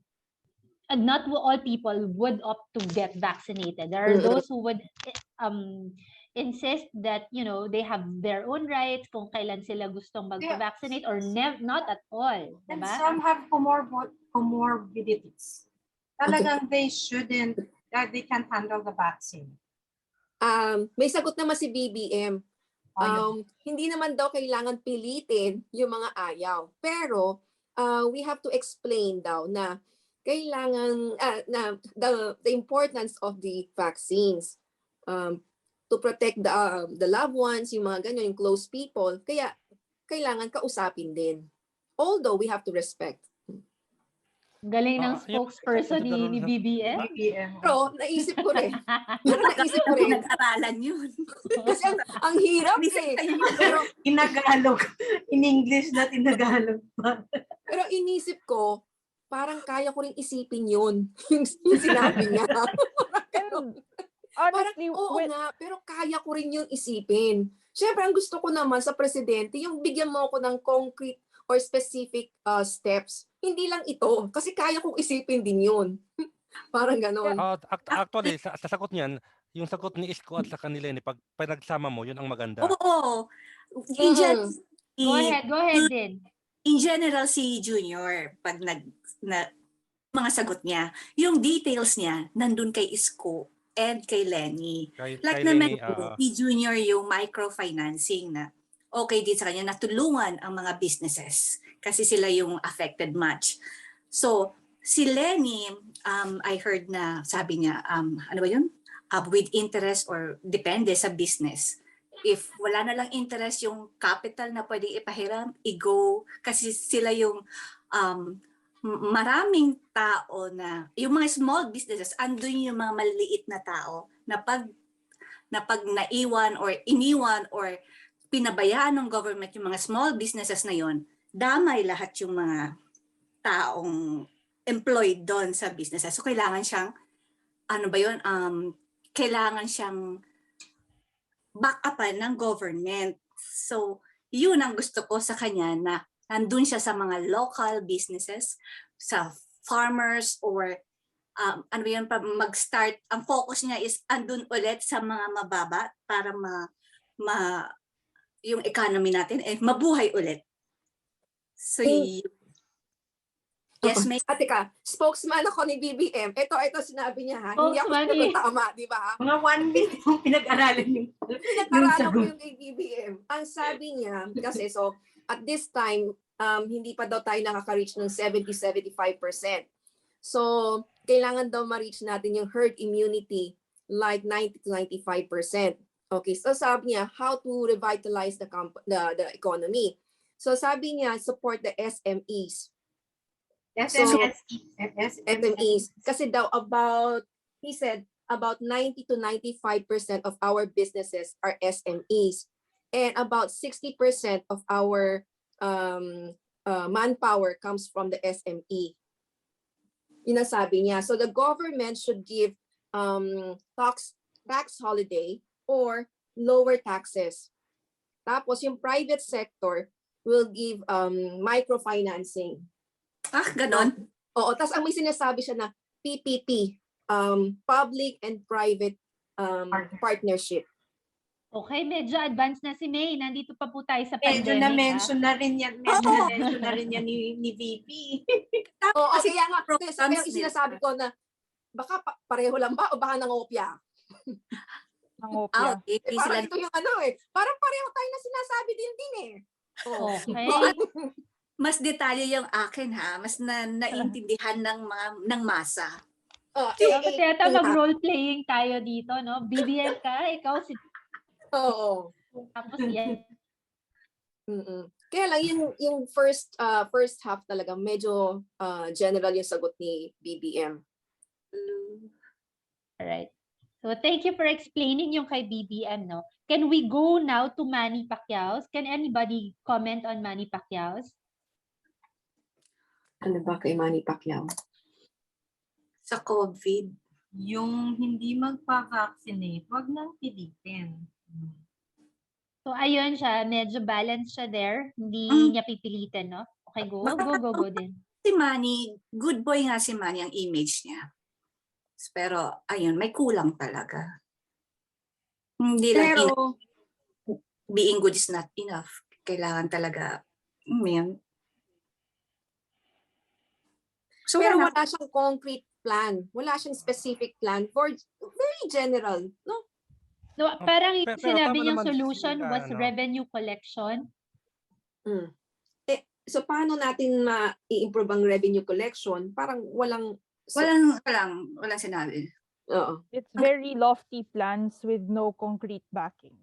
would opt to get vaccinated. There are those who would insist that they have their own rights kung kailan sila gustong mag-vaccinate or not at all. And Diba? some have comorbidities. Talagang they can't handle the vaccine. May sagot naman si BBM. Hindi naman daw kailangan pilitin yung mga ayaw. Pero we have to explain daw na kailangan the importance of the vaccines to protect the loved ones, yung mga ganyan, yung close people. Kaya kailangan kausapin din. Although we have to respect. Galing ng Yung- spokesperson ni BBM. Pero naisip ko rin. Naisip ko rin. Pinag-aralan yun. Kasi ang hirap eh. Pero, Tinagalog. In English na tinagalog pa. pero inisip ko, parang kaya ko rin isipin yun. Yung sinabi niya. And Parang, honestly, oo nga, pero kaya ko rin yung isipin. Siyempre, ang gusto ko naman sa presidente, yung bigyan mo ako ng concrete or specific steps. Hindi lang ito, kasi kaya kong isipin din yun. Parang ganon. Actually, sa sagot niyan, yung sagot ni Isko at sa kanila ni pag pinagsama mo, yun ang maganda. Oo. Go ahead din. In general, si Junior, pag mga sagot niya, yung details niya, nandun kay Isko and kay Lenny. Like naman po, si Junior yung microfinancing na okay din sa kanya, natulungan ang mga businesses kasi sila yung affected much. So, si Lenny, I heard na sabi niya, ano ba yun? With interest or depende sa business. If wala na lang interest yung capital na pwedeng ipahiram, i-go. Kasi sila yung maraming tao na, yung mga small businesses, andun yung mga maliliit na tao na pag naiwan or iniwan or pinabayaan ng government yung mga small businesses na yon, damay lahat yung mga taong employed doon sa businesses. So kailangan siyang, ano ba yun, kailangan siyang back-upan ng government. So yun ang gusto ko sa kanya, na nandun siya sa mga local businesses, sa farmers or ano ba yun, mag-start. Ang focus niya is andun ulit sa mga mababa para yung economy natin mabuhay ulit. So, yes, may... Ate ka, spokesman ako ni BBM. Ito sinabi niya ha. Hindi ako Spokesman sinagot tama, di ba? Mga 1 week yung pinag-aralan yung Pinag-aralan ko sagot. yung kay BBM. Ang sabi niya, kasi so, at this time, hindi pa daw tayo nakaka-reach ng 70-75%. So, kailangan daw ma-reach natin yung herd immunity like 90-95%. Okay, so sabi niya, how to revitalize the economy. So sabi niya, support the SMEs. SMEs. Kasi daw he said, about 90-95% of our businesses are SMEs. And about 60% of our manpower comes from the SME. Yun ang sabi niya. So the government should give tax holiday or lower taxes. Tapos yung private sector will give microfinancing. Ganon? Oo, tapos ang may sinasabi siya na PPP, public and private partnership. Okay, medyo advanced na si May. Nandito pa po tayo sa pandemic. Medyo na-mention na rin yan. Medyo na-mention na rin yan ni VP. Oo, kaya nga, programs kaya sinasabi ko na baka pareho lang ba o baka nangopya? Nangopya. Parang ito yung parang pareho tayo na sinasabi din eh. Okay. Mas detalye yung akin ha, mas naintindihan ng masa. Kasi ito mag-role-playing tayo dito, no? BBM ka, ikaw si... Oo. Tapos yan. Kaya lang yung first half talaga medyo general yung sagot ni BBM. Alright. So thank you for explaining yung kay BBM, no? Can we go now to Manny Pacquiao's? Can anybody comment on Manny Pacquiao's? Ano ba kay Manny Pacquiao? Sa COVID. Yung hindi magpa-vaccinate, wag nang pilitin. So ayun siya, medyo balanced siya there. Hindi niya pipilitin, no? Okay, go din. Si Manny, good boy nga si Manny ang image niya. Pero ayun, may kulang talaga. Hindi lang being good is not enough. Kailangan talaga, So, pero wala siyang concrete plan. Wala siyang specific plan for very general, no? No, parang pero sinabi tama niyang naman solution sila, was revenue collection. So paano natin ma-i-improve ang revenue collection? Parang walang Walang sinabi. Oo. It's very lofty plans with no concrete backing.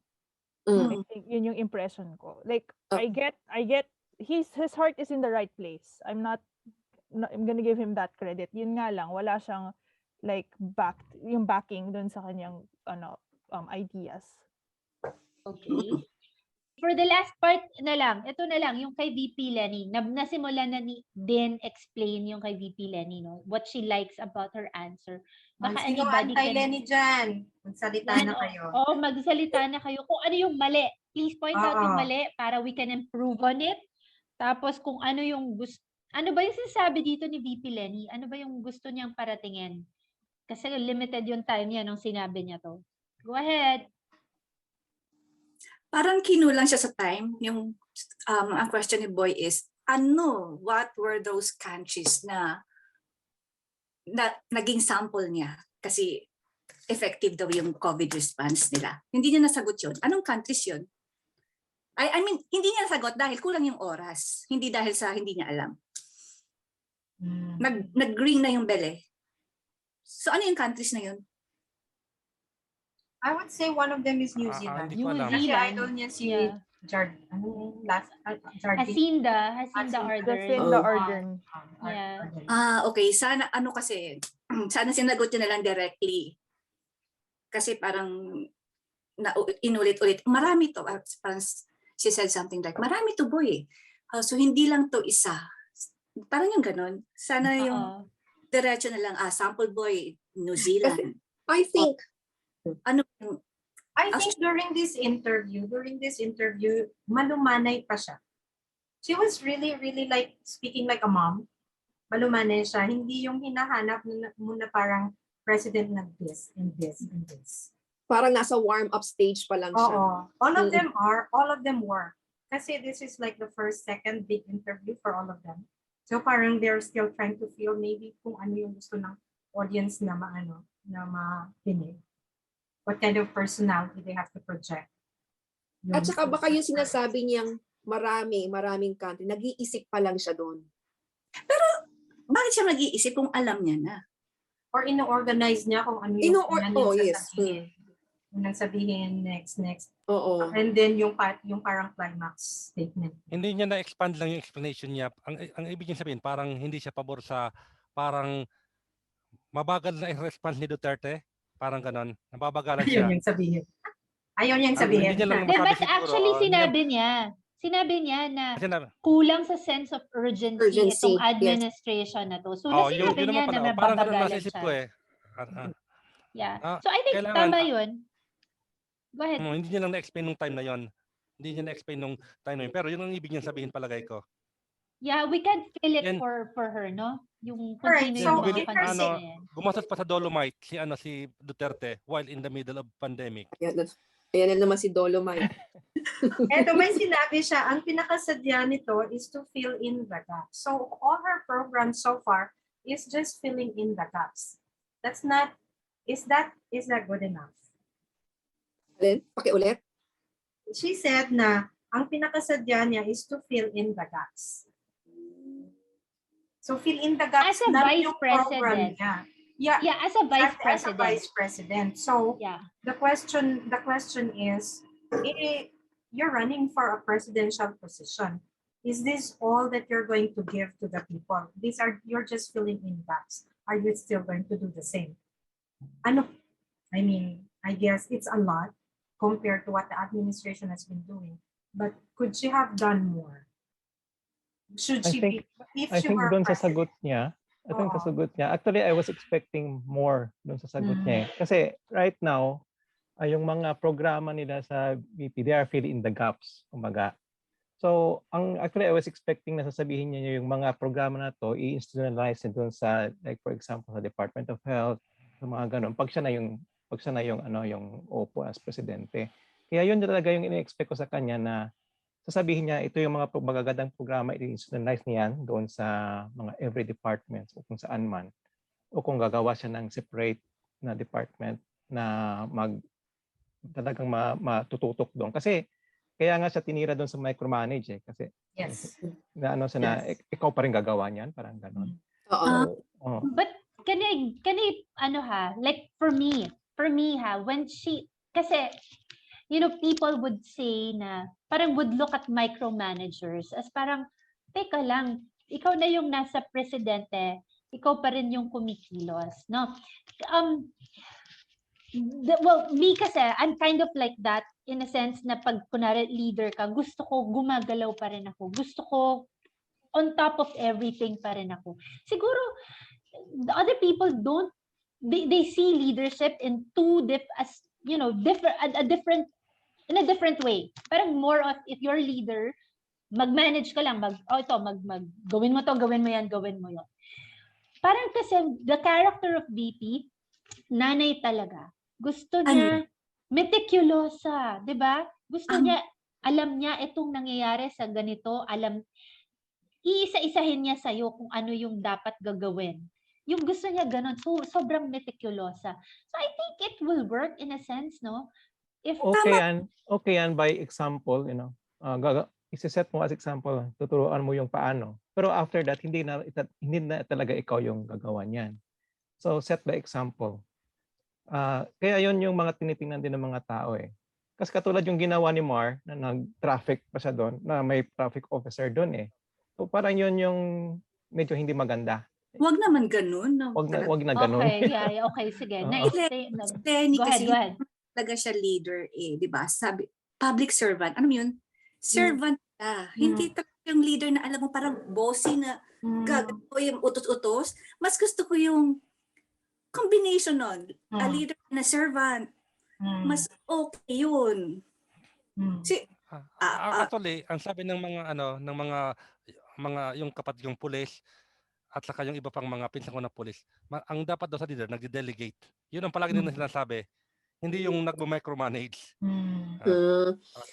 I Mm. think yun yung impression ko. Like, Oh. I get his heart is in the right place. I'm gonna give him that credit. Yun nga lang, wala siyang like yung backing dun sa kanyang ideas. Okay. For the last part na lang, ito na lang, yung kay VP Lenny, nasimulan na ni Din explain yung kay VP Lenny, no? What she likes about her answer. Baka Sino anybody anti-Lenny dyan? Magsalita Yan, na kayo. magsalita na kayo. Kung ano yung mali, please point out yung Oo. mali para we can improve on it. Tapos kung ano yung ano ba yung sinasabi dito ni VP Lenny? Ano ba yung gusto niyang paratingin? Kasi limited yung time niya nung sinabi niya to. Go ahead. Parang kinulang siya sa time. Yung ang question ni Boy is, what were those countries na naging sample niya? Kasi effective daw yung COVID response nila. Hindi niya nasagot yun. Anong countries yun? I mean, hindi niya nasagot dahil kulang yung oras. Hindi dahil sa hindi niya alam. Nag-green na yung bele. So ano yung countries na yun? I would say one of them is New Ah, Zealand. hindi ko alam. Kasi Zealand. idol niya si Yeah. Jardine. Hacinda Jacinda Ardern. Jacinda Oh. Ardern. Yeah. Okay. Sana sana sinagot niya na lang directly. Kasi parang inulit-ulit. Marami to. Parang she said something like, marami to boy. So hindi lang to isa. Parang yung ganon. Sana yung diretso na lang, sample boy, New Zealand. I think I think during this interview, malumanay pa siya. She was really, really like speaking like a mom. Malumanay siya. Hindi yung hinahanap mo na parang president ng this and this and this. parang nasa warm-up stage pa lang siya. Oo. All of them were. Kasi this is like the second big interview for all of them. So parang they're still trying to feel maybe kung ano yung gusto ng audience na mapinig. What kind of personality they have to project. At saka baka yung sinasabi niyang maraming country, nag-iisip pa lang siya doon. Pero bakit siya nag-iisip kung alam niya na? Or ino-organize niya kung ano yung yes. sasabihin. Unang sabihin, next. Oo. And then yung parang climax statement. Hindi niya na-expand lang yung explanation niya. Ang ibig niya sabihin, parang hindi siya pabor sa, parang mabagal na i-response ni Duterte. Parang ganon. Nababagalan siya. Ayaw niyang sabihin. Hindi niya lang But masabi siguro. actually, sinabi niya na kulang sa sense of urgency itong administration na to. So, sinabi niya na parang ganun mababagalan nasa isip ko siya. eh. Yeah. So, I think tama yun. Go ahead. Hindi niya lang na-explain nung time na yun. Hindi niya na-explain nung time na yun. Pero yun ang ibig niya sabihin palagay ko. Yeah, we can feel it for her, no? Yung kung Alright, sino so yung mga country na yan. Gumastos pa sa Dolomite si Duterte while in the middle of pandemic. Ayan na naman si Dolomite. Eto, may sinabi siya, ang pinakasadya nito is to fill in the gaps. So all her programs so far is just filling in the gaps. Is that good enough? Alin? Pakiulit. She said na ang pinakasadya niya is to fill in the gaps. So fill in the gaps as a vice president. Yeah, as a vice president. As a vice president. So the question is, you're running for a presidential position. Is this all that you're going to give to the people? You're just filling in gaps. Are you still going to do the same? I mean, I guess it's a lot compared to what the administration has been doing. But could she have done more? Should she I think doon sa sagot niya, actually I was expecting more doon sa sagot niya. Kasi right now, yung mga programa nila sa VP, they are filling in the gaps, kumbaga. So, actually I was expecting na sasabihin niya yung mga programa na to i-institutionalize doon sa, like for example, sa Department of Health, sa mga ganun. Pag siya na yung upo as presidente. Kaya yun talaga yung ini-expect ko sa kanya na sasabihin niya, ito yung mga magagandang programa, i-institutionalize niyan doon sa mga every departments o kung saan man. O kung gagawa siya ng separate na department na talagang matututok doon. Kasi Kaya nga siya tinira doon sa micromanage kasi Yes. na ano na ikaw pa rin gagawa niyan, parang gano'n. Oo. But can I like for me when she, kasi people would say na parang would look at micromanagers as parang, teka lang, ikaw na yung nasa presidente, ikaw pa rin yung kumikilos, no? Me kasi, I'm kind of like that in a sense na pag kunwari leader ka, gusto ko gumagalaw pa rin ako. Gusto ko on top of everything pa rin ako. Siguro, the other people don't, they see leadership in different, in a different way. Parang more of, if you're leader, mag-manage ka lang, gawin mo to, gawin mo yan, gawin mo yun. Parang kasi, the character of VP, nanay talaga. Gusto niya, meticulosa, di ba? Gusto niya, alam niya itong nangyayari sa ganito, iisa-isahin niya sa'yo kung ano yung dapat gagawin. Yung gusto niya ganun, so sobrang meticulosa. So I think it will work in a sense, no? If okay yan by example, isa-set mo as example, tuturuan mo yung paano. Pero after that, hindi na talaga ikaw yung gagawa niyan. So set by example. Kaya yon yung mga tinitingnan din ng mga tao eh. Kasi katulad yung ginawa ni Mar na nag-traffic pa siya doon, na may traffic officer doon eh. So parang yon yung medyo hindi maganda. Wag naman ganun. No? Wag na ganun. Okay, sige. Lenny Go kasi ahead. talaga siya leader eh, di ba? Sabi, public servant. Ano yun? Servant ka. Hindi talaga yung leader na alam mo parang bossy na gagawin yung utos-utos. Mas gusto ko yung combination nun. A leader and a servant. Mas okay yun. Actually, ang sabi ng mga yung kapatid yung pulis at saka yung iba pang mga pinsan ko na pulis, ang dapat daw sa leader, nagde-delegate. Yun ang palagi nila sinasabi. Hindi yung nagmo-micromanage.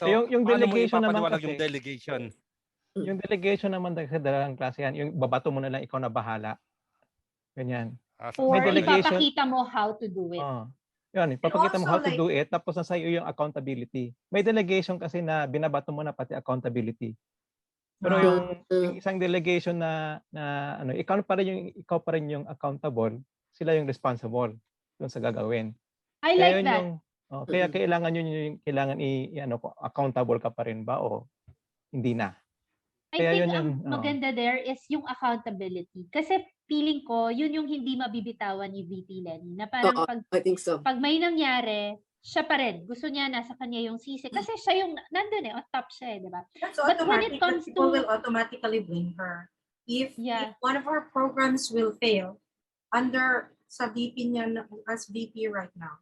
So, yung delegation naman kasi, yung delegation? Yung delegation naman kasi dalawang klase yan. Yung babato mo na lang, ikaw na bahala. Ganyan. Or ipapakita mo how to do it. Yun, ipapakita mo how to do it, tapos nasa iyo yung accountability. May delegation kasi na binabato mo na pati accountability. Pero yung isang delegation na ikaw pa rin yung accountable, sila yung responsible dun sa gagawin. I like that. Kaya kailangan accountable ka pa rin ba o hindi na? I think ang maganda there is yung accountability. Kasi feeling ko, yun yung hindi mabibitawan ni VP Lenny. Na parang pag may nangyari, siya pa rin. Gusto niya, nasa kanya yung sisi. Kasi siya yung, nandun on top siya di ba? But when it comes to... People will automatically blame her. If one of her programs will fail, under sa VP niya as VP right now,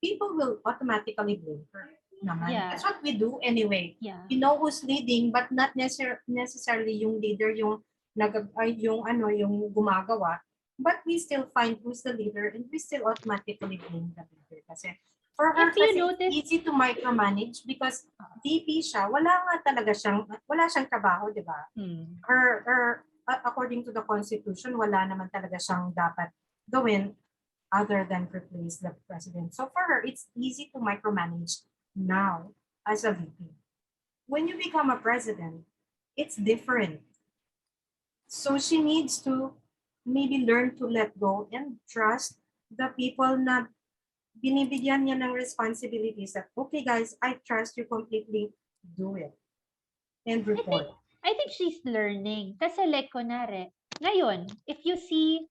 people will automatically blame her. That's what we do anyway. You know who's leading, but not necessarily yung leader yung gumagawa. But we still find who's the leader and we still automatically blame the leader. Kasi for her, it's easy to micromanage because VP siya, wala siyang trabaho, di ba? According to the Constitution, wala naman talaga siyang dapat gawin other than replace the president. So for her, it's easy to micromanage now as a VP. When you become a president, it's different. So she needs to maybe learn to let go and trust the people na binibigyan niya ng responsibilities that, okay guys, I trust you completely, do it. And report. I think she's learning. Kasi like, kunwari, ngayon, if you see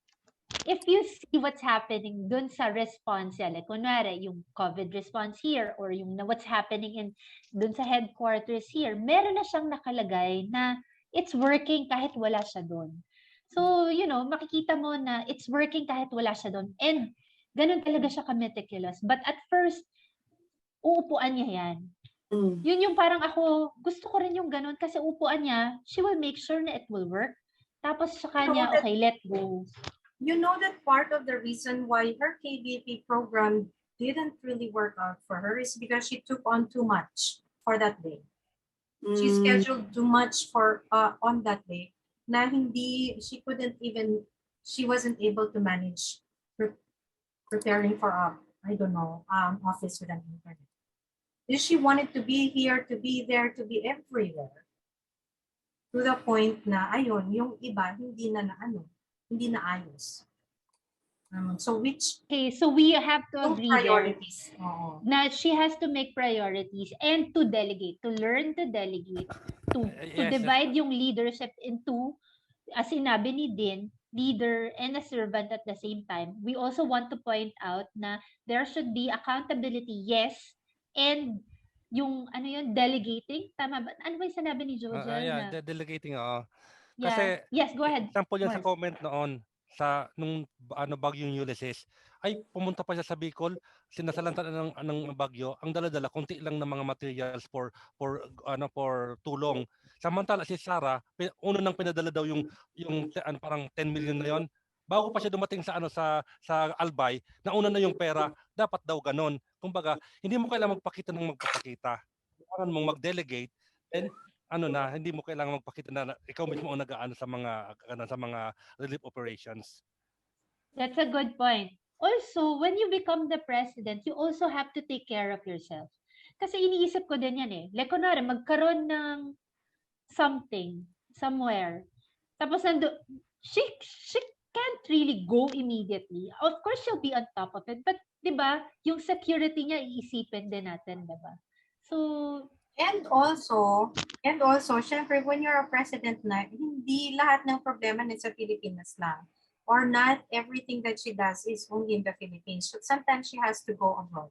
what's happening dun sa response, like, kunwari, yung COVID response here, or yung what's happening dun sa headquarters here, meron na siyang nakalagay na it's working kahit wala siya dun. So, makikita mo na it's working kahit wala siya doon. And ganun talaga siya ka-meticulous. But at first, uupuan niya yan. Yun yung parang ako, gusto ko rin yung ganun kasi upuan niya, she will make sure na it will work. Tapos sa kanya, okay, let go. You know that part of the reason why her KBP program didn't really work out for her is because she took on too much for that day. She scheduled too much for on that day. Na she wasn't able to manage preparing for office with an internet. She wanted to be here, to be there, to be everywhere. To the point na, ayun, yung iba, hindi na hindi na ayos. So which Okay, so we have to yung agree there priorities? Oo. na she has to make priorities and to delegate, to learn to delegate, to Yes, divide yung leadership into, as sinabi ni Din, leader and a servant at the same time. We also want to point out na there should be accountability, yes, and yung ano yun, delegating, tama ba? Ano ba yung sinabi ni Jojel yeah, na, delegating, oo. yeah, Kasi yes, go ahead. example yan sa Mars. comment noon sa nung bagyong Ulysses ay pumunta pa siya sa Bicol, sinasalanta ng bagyo, ang dala-dala konti lang ng mga materials for tulong. Samantala si Sarah, uno nang pinadala daw yung parang 10 million na yon. Bago pa siya dumating sa Albay, nauna na yung pera, dapat daw ganon. Kumbaga, hindi mo kailangang magpakita ng magpapakita. Kailangan mong mag-delegate, then hindi mo kailangan magpakita na ikaw mismo ang nag-aano sa mga relief operations. That's a good point. Also, when you become the president, you also have to take care of yourself. Kasi iniisip ko din yan eh. Like, kunwari, magkaroon ng something, somewhere. Tapos she can't really go immediately. Of course, she'll be on top of it. But, di ba, yung security niya, iisipin din natin, di ba? So, And also, syempre, when you're a president na, hindi lahat ng problema nasa Pilipinas lang. Or not everything that she does is only in the Philippines. So sometimes she has to go abroad.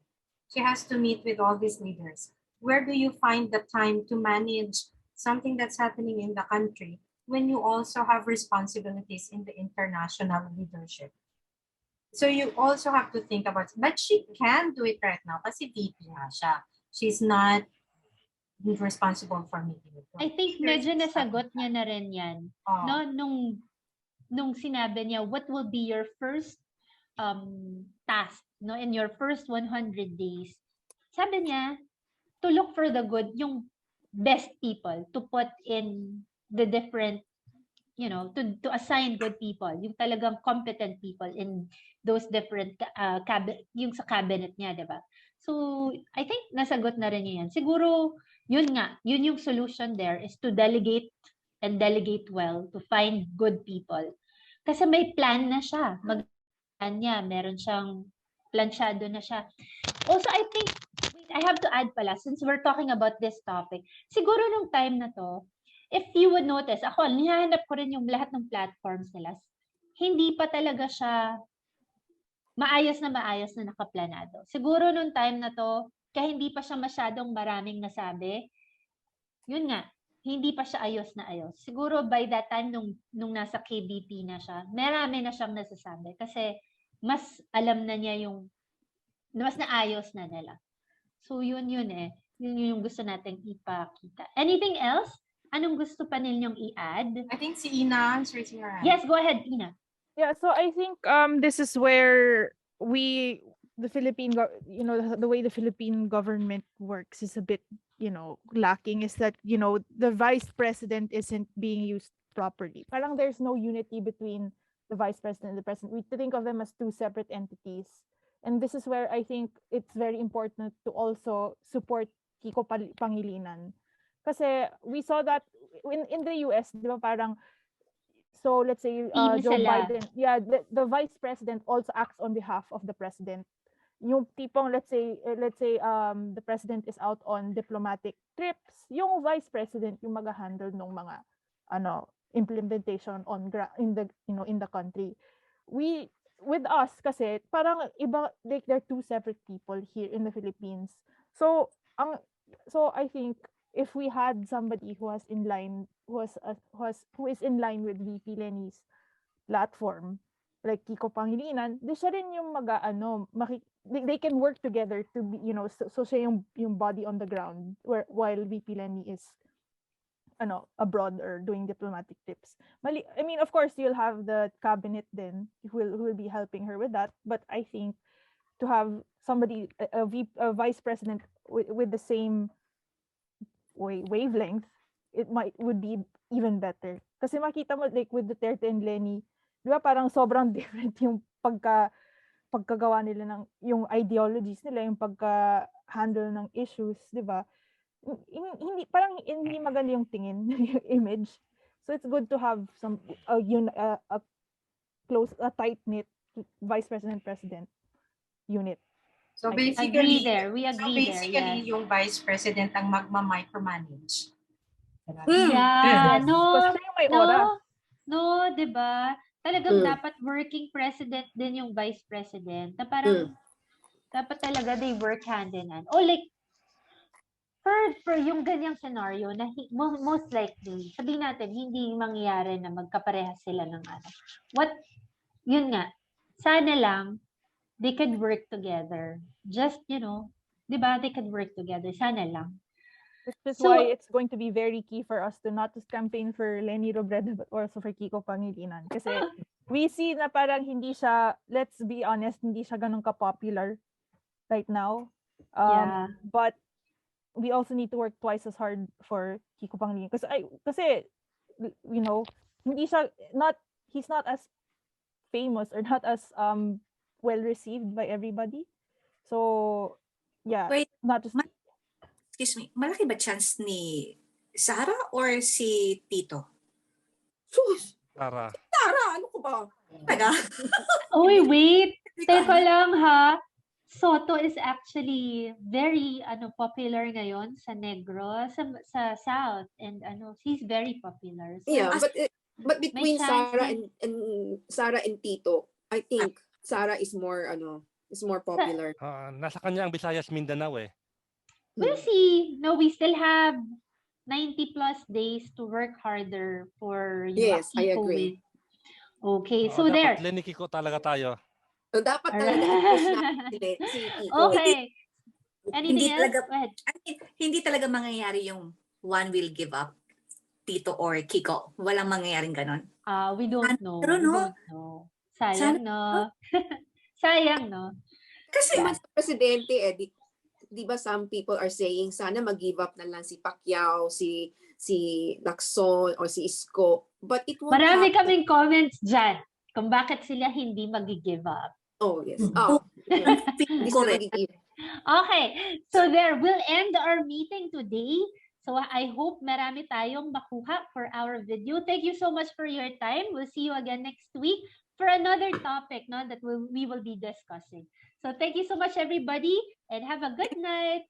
She has to meet with all these leaders. Where do you find the time to manage something that's happening in the country when you also have responsibilities in the international leadership? So you also have to think about, but she can do it right now kasi VP nga siya. She's not responsible for meeting with I think medyo nasagot niya na rin yan. No, nung sinabi niya, what will be your first task, no, in your first 100 days? Sabi niya, to look for the good, yung best people, to put in the different, to assign good people, yung talagang competent people in those different yung sa cabinet niya, di ba? So, I think nasagot na rin niya yan. Siguro, yun yung solution there is to delegate and delegate well to find good people. Kasi may plan na siya. Mag-plan niya, meron siyang plansyado na siya. Also, I think, I have to add pala, since we're talking about this topic, siguro nung time na to, if you would notice, ako, nihahanap ko rin yung lahat ng platforms nila, hindi pa talaga siya maayos na nakaplanado. Siguro nung time na to, kaya hindi pa siya masyadong maraming nasabi, yun nga, hindi pa siya ayos na ayos. Siguro by that time, nung nasa KBP na siya, marami na siyang nasasabi kasi mas alam na niya mas naayos na nila. So yun eh. Yun yung gusto nating ipakita. Anything else? Anong gusto pa ninyong i-add? I think si Ina answers your hand. Yes, go ahead, Ina. Yeah, so I think this is where the Philippine the way the Philippine government works is a bit lacking, is that the vice president isn't being used properly. Parang there's no unity between the vice president and the president. We think of them as two separate entities. And this is where I think it's very important to also support Kiko Pangilinan. Kasi we saw that in the US, di ba, parang, so let's say Joe Biden, the vice president also acts on behalf of the president. Yung tipong let's say the president is out on diplomatic trips, yung vice president yung mag-handle ng mga implementation in the country. With us kasi parang iba, like they're two separate people here in the Philippines. So I think if we had somebody who is in line with VP Lenny's platform, like Kiko Pangilinan, di siya rin yung they can work together to be, so siya yung body on the ground while VP Lenny is abroad or doing diplomatic trips. I mean, of course, you'll have the cabinet then who will be helping her with that. But I think to have somebody, a vice president with the same wavelength, would be even better. Kasi makita mo, like with Duterte and Lenny, di ba parang sobrang different yung pagkagawa nila ng yung ideologies nila, yung pagka-handle ng issues, di ba? Hindi parang hindi maganda yung tingin, yung image. So it's good to have some a tight knit vice president unit. So I basically, We agree there. Yes. yung vice president ang magma-micromanage. Yeah, Yes, because siya yung may aura. no, 'di ba? Talagang Mm. dapat working president din yung vice president. Na parang dapat talaga they work hand in hand. Oh, like for yung ganyang scenario na most likely, sabihin natin hindi mangyayari na magkaparehas sila ng ano. Yun nga, sana lang they could work together. Just, 'di ba? They could work together. Sana lang. Which is So- why it's going to be very key for us to not just campaign for Lenny Robredo but also for Kiko Pangilinan. Kasi we see na parang hindi siya, let's be honest, hindi siya ganun ka-popular right now. Yeah. But we also need to work twice as hard for Kiko Pangilinan. Kasi he's not as famous or not as well received by everybody. So yeah, Wait, not just excuse me, malaki ba chance ni Sarah or si Tito? Sus! Para. Tara, ano ko ba? Taga? Uy, wait. Hindi ko Teka alam. lang ha. Soto is actually very popular ngayon sa Negros, sa South, and he's very popular. So, Yeah, but between chance Sarah and Tito, I think Sarah is more popular. Nasa kanya ang Visayas Mindanao eh. we'll see. No, we still have 90 plus days to work harder for Yes, I Kiko agree. win. Okay, so dapat there. Lenny Kiko talaga tayo. So dapat Alright. talaga i-push natin si Kiko. Okay. Anything Hindi else? talaga- Go ahead. Hindi talaga mangyayari yung one will give up, Tito or Kiko. Walang mangyayaring ganon. We don't know. Pero We no. don't know. Sayang, no? Sayang, no? Kasi Naman sa presidente, di ba some people are saying sana mag-give up na lang si Pacquiao, si Lacson, or si Isko. But it won't Marami happen. kaming comments dyan kung bakit sila hindi mag-give up. Oh, yes. feeling Hindi ko sila rin. mag-give. Okay, so there, we'll end our meeting today. So I hope marami tayong makuha for our video. Thank you so much for your time. We'll see you again next week for another topic that we will be discussing. So thank you so much, everybody, and have a good night.